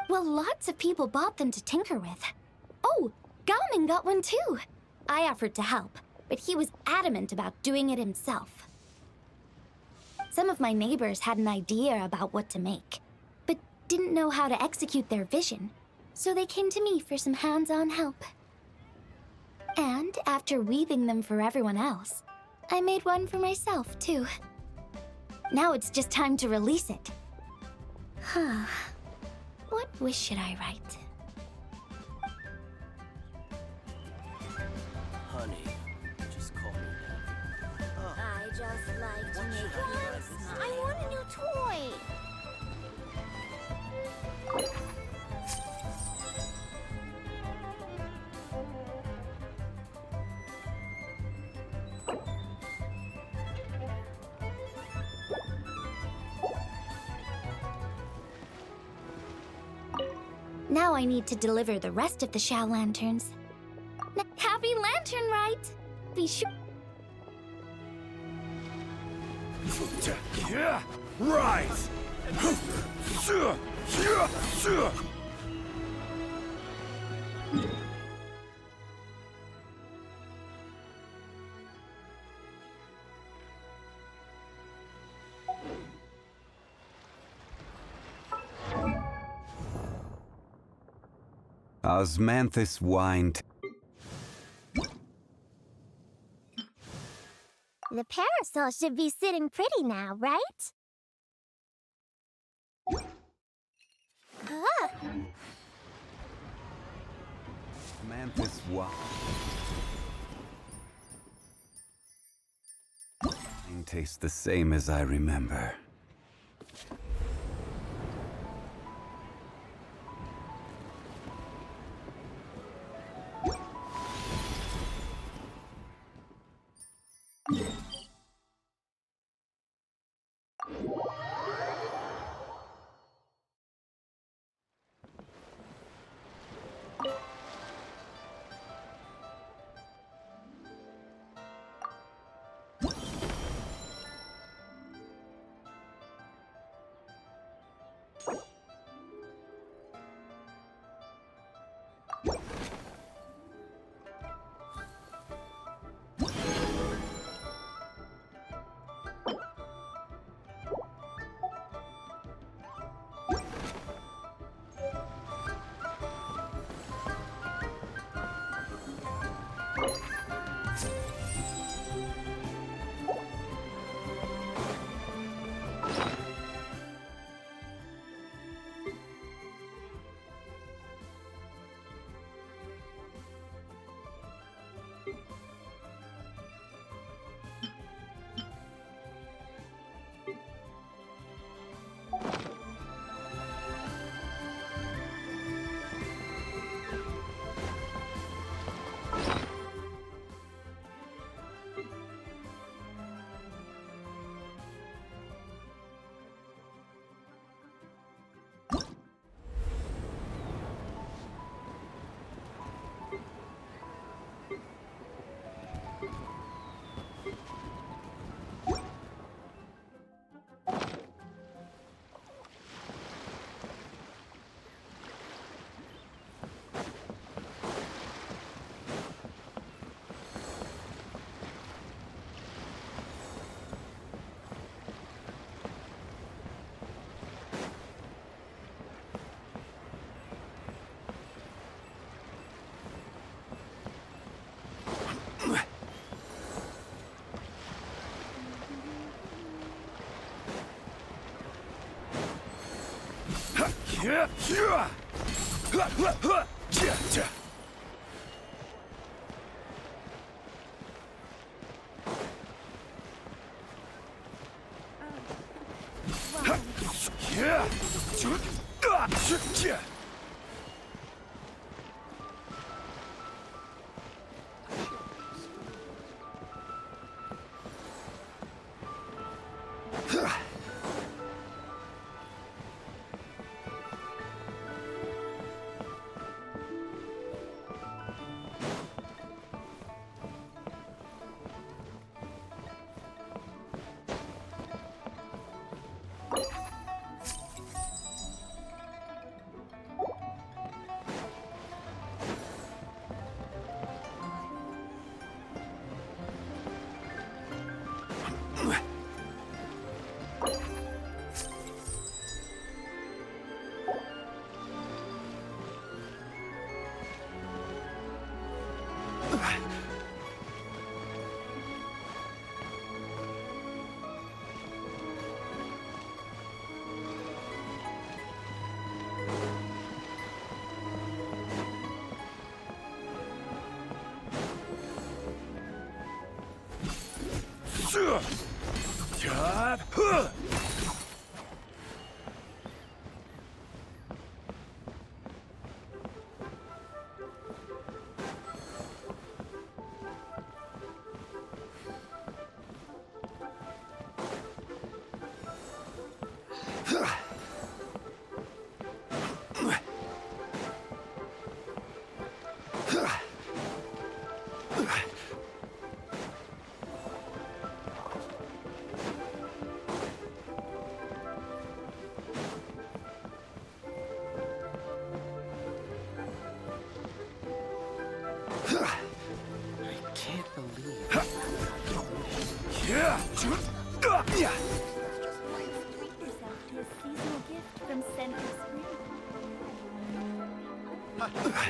[SPEAKER 1] Well, lots of people bought them to tinker with. Oh, Gaoming got one too. I offered to help, but he was adamant about doing it himself. Some of my neighbors had an idea about what to make, but didn't know how to execute their vision, so they came to me for some hands-on help. And after weaving them for everyone else, I made one for myself, too. Now it's just time to release it. Huh. What wish should I write?
[SPEAKER 19] Honey, just call me that. Oh.
[SPEAKER 1] I just like to make you smile. I want a new toy. Now I need to deliver the rest of the Xiao lanterns. Happy Lantern Rite! Be sure.
[SPEAKER 17] Rise!
[SPEAKER 4] Osmanthus whined.
[SPEAKER 1] The parasol should be sitting pretty now, right?
[SPEAKER 4] Mantis what? It tastes the same as I remember.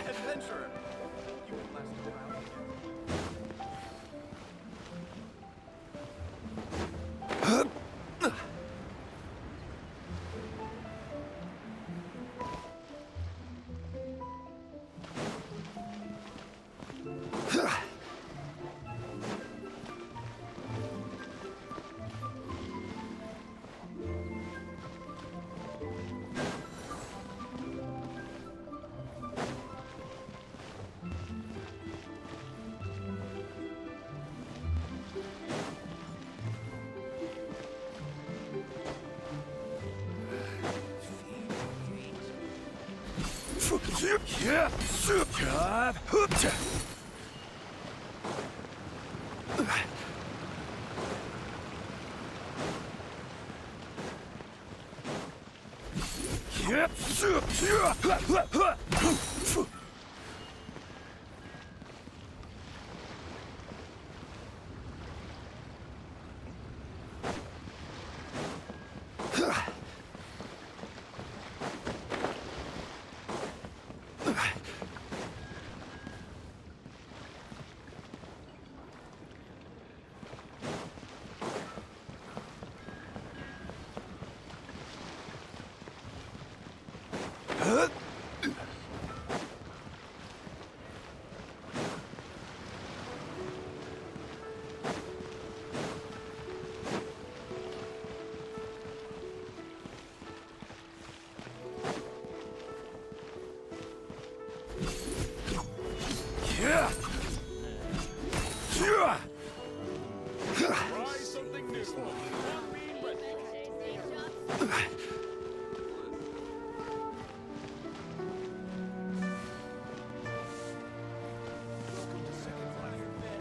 [SPEAKER 9] Adventurer! You can last around here.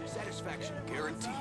[SPEAKER 17] Satisfaction guaranteed.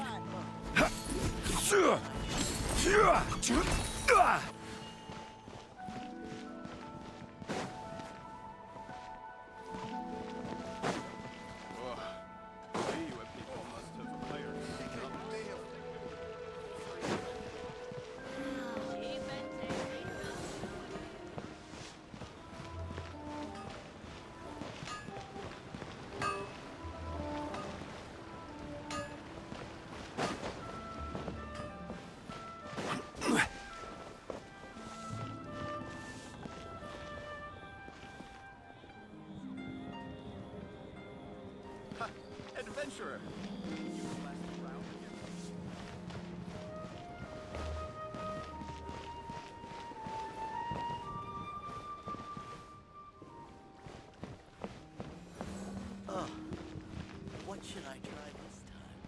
[SPEAKER 17] Adventurer.
[SPEAKER 19] What should I try this time?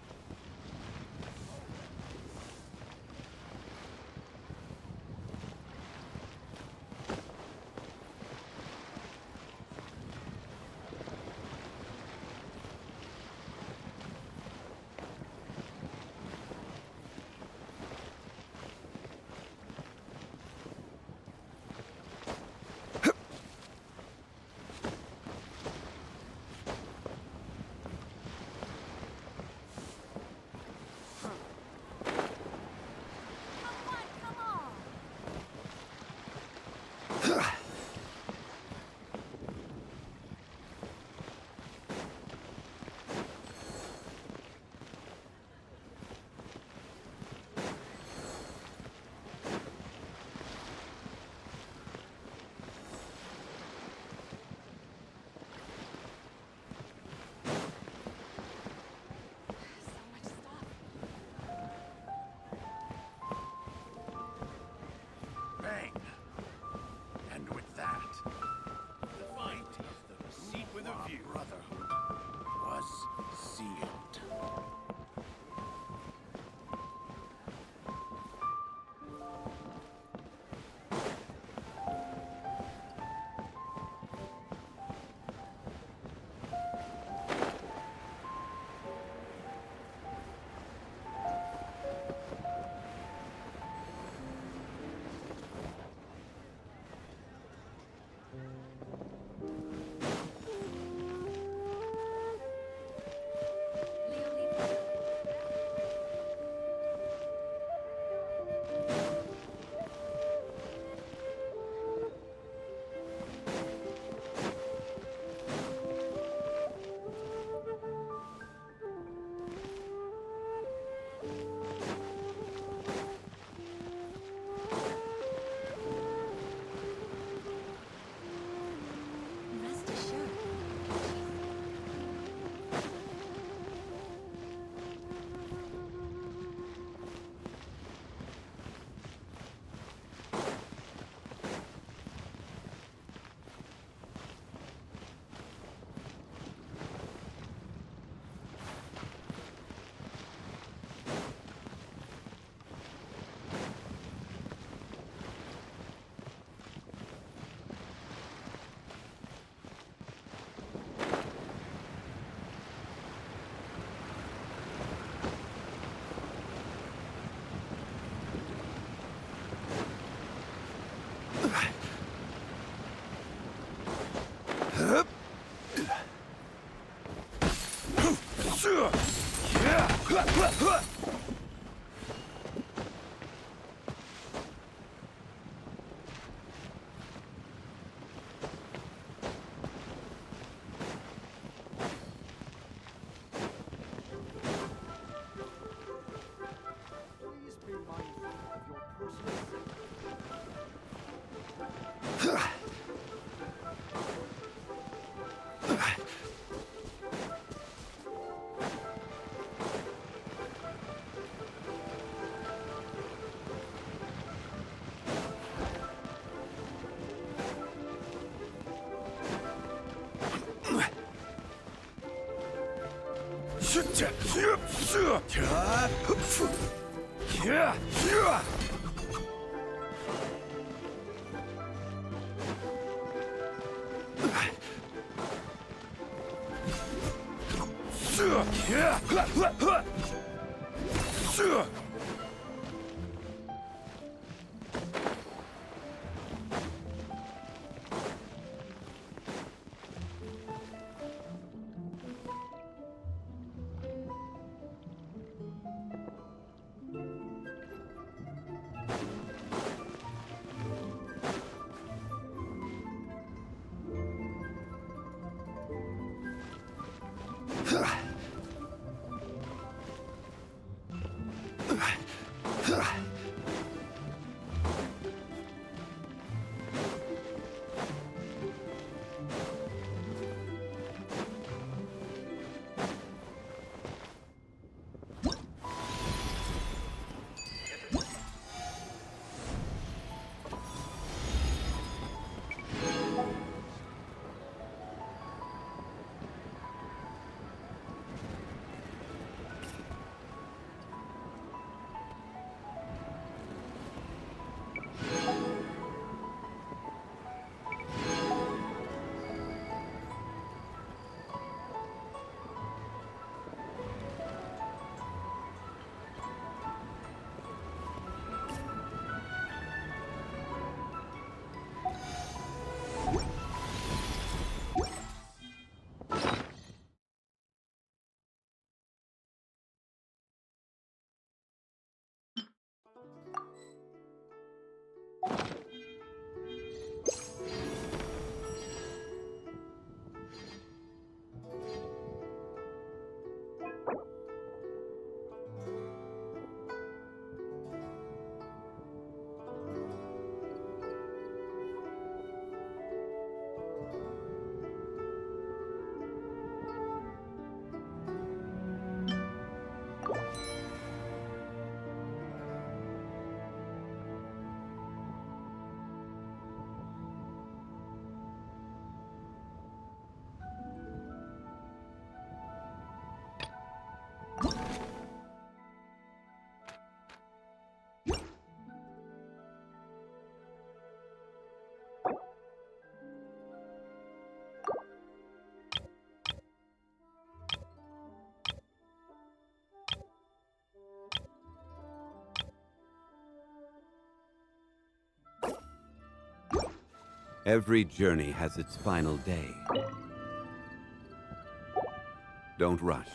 [SPEAKER 4] Every journey has its final day. Don't rush.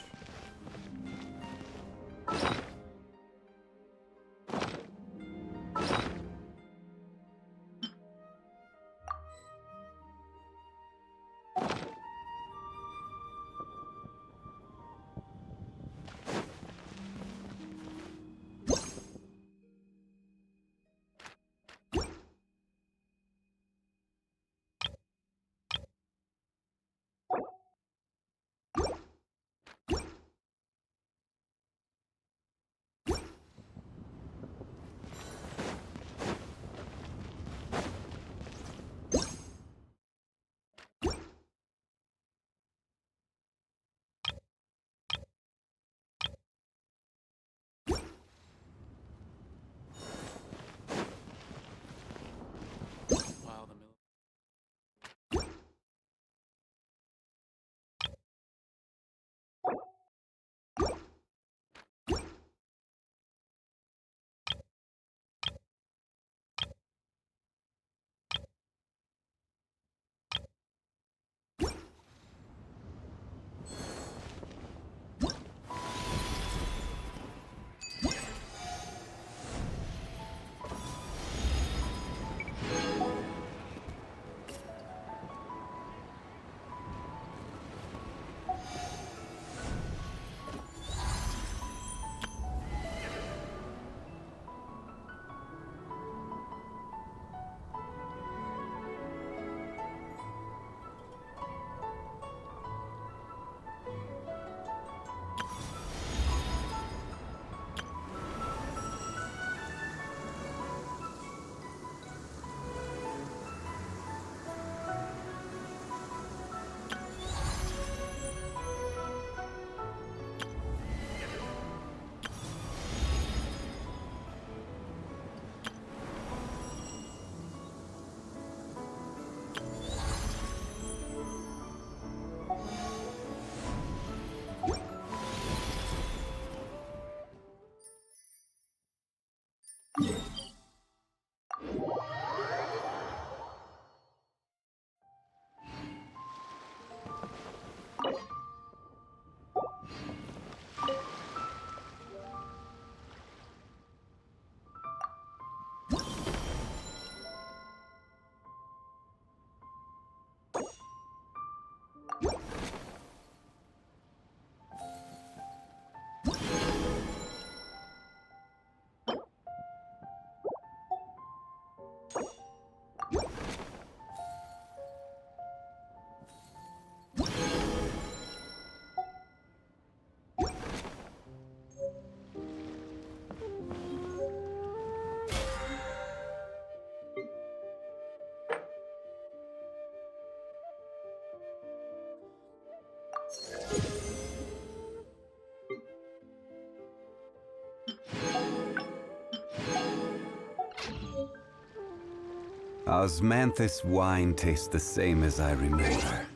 [SPEAKER 4] Osmanthus wine tastes the same as I remember.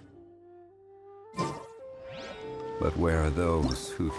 [SPEAKER 4] But where are those who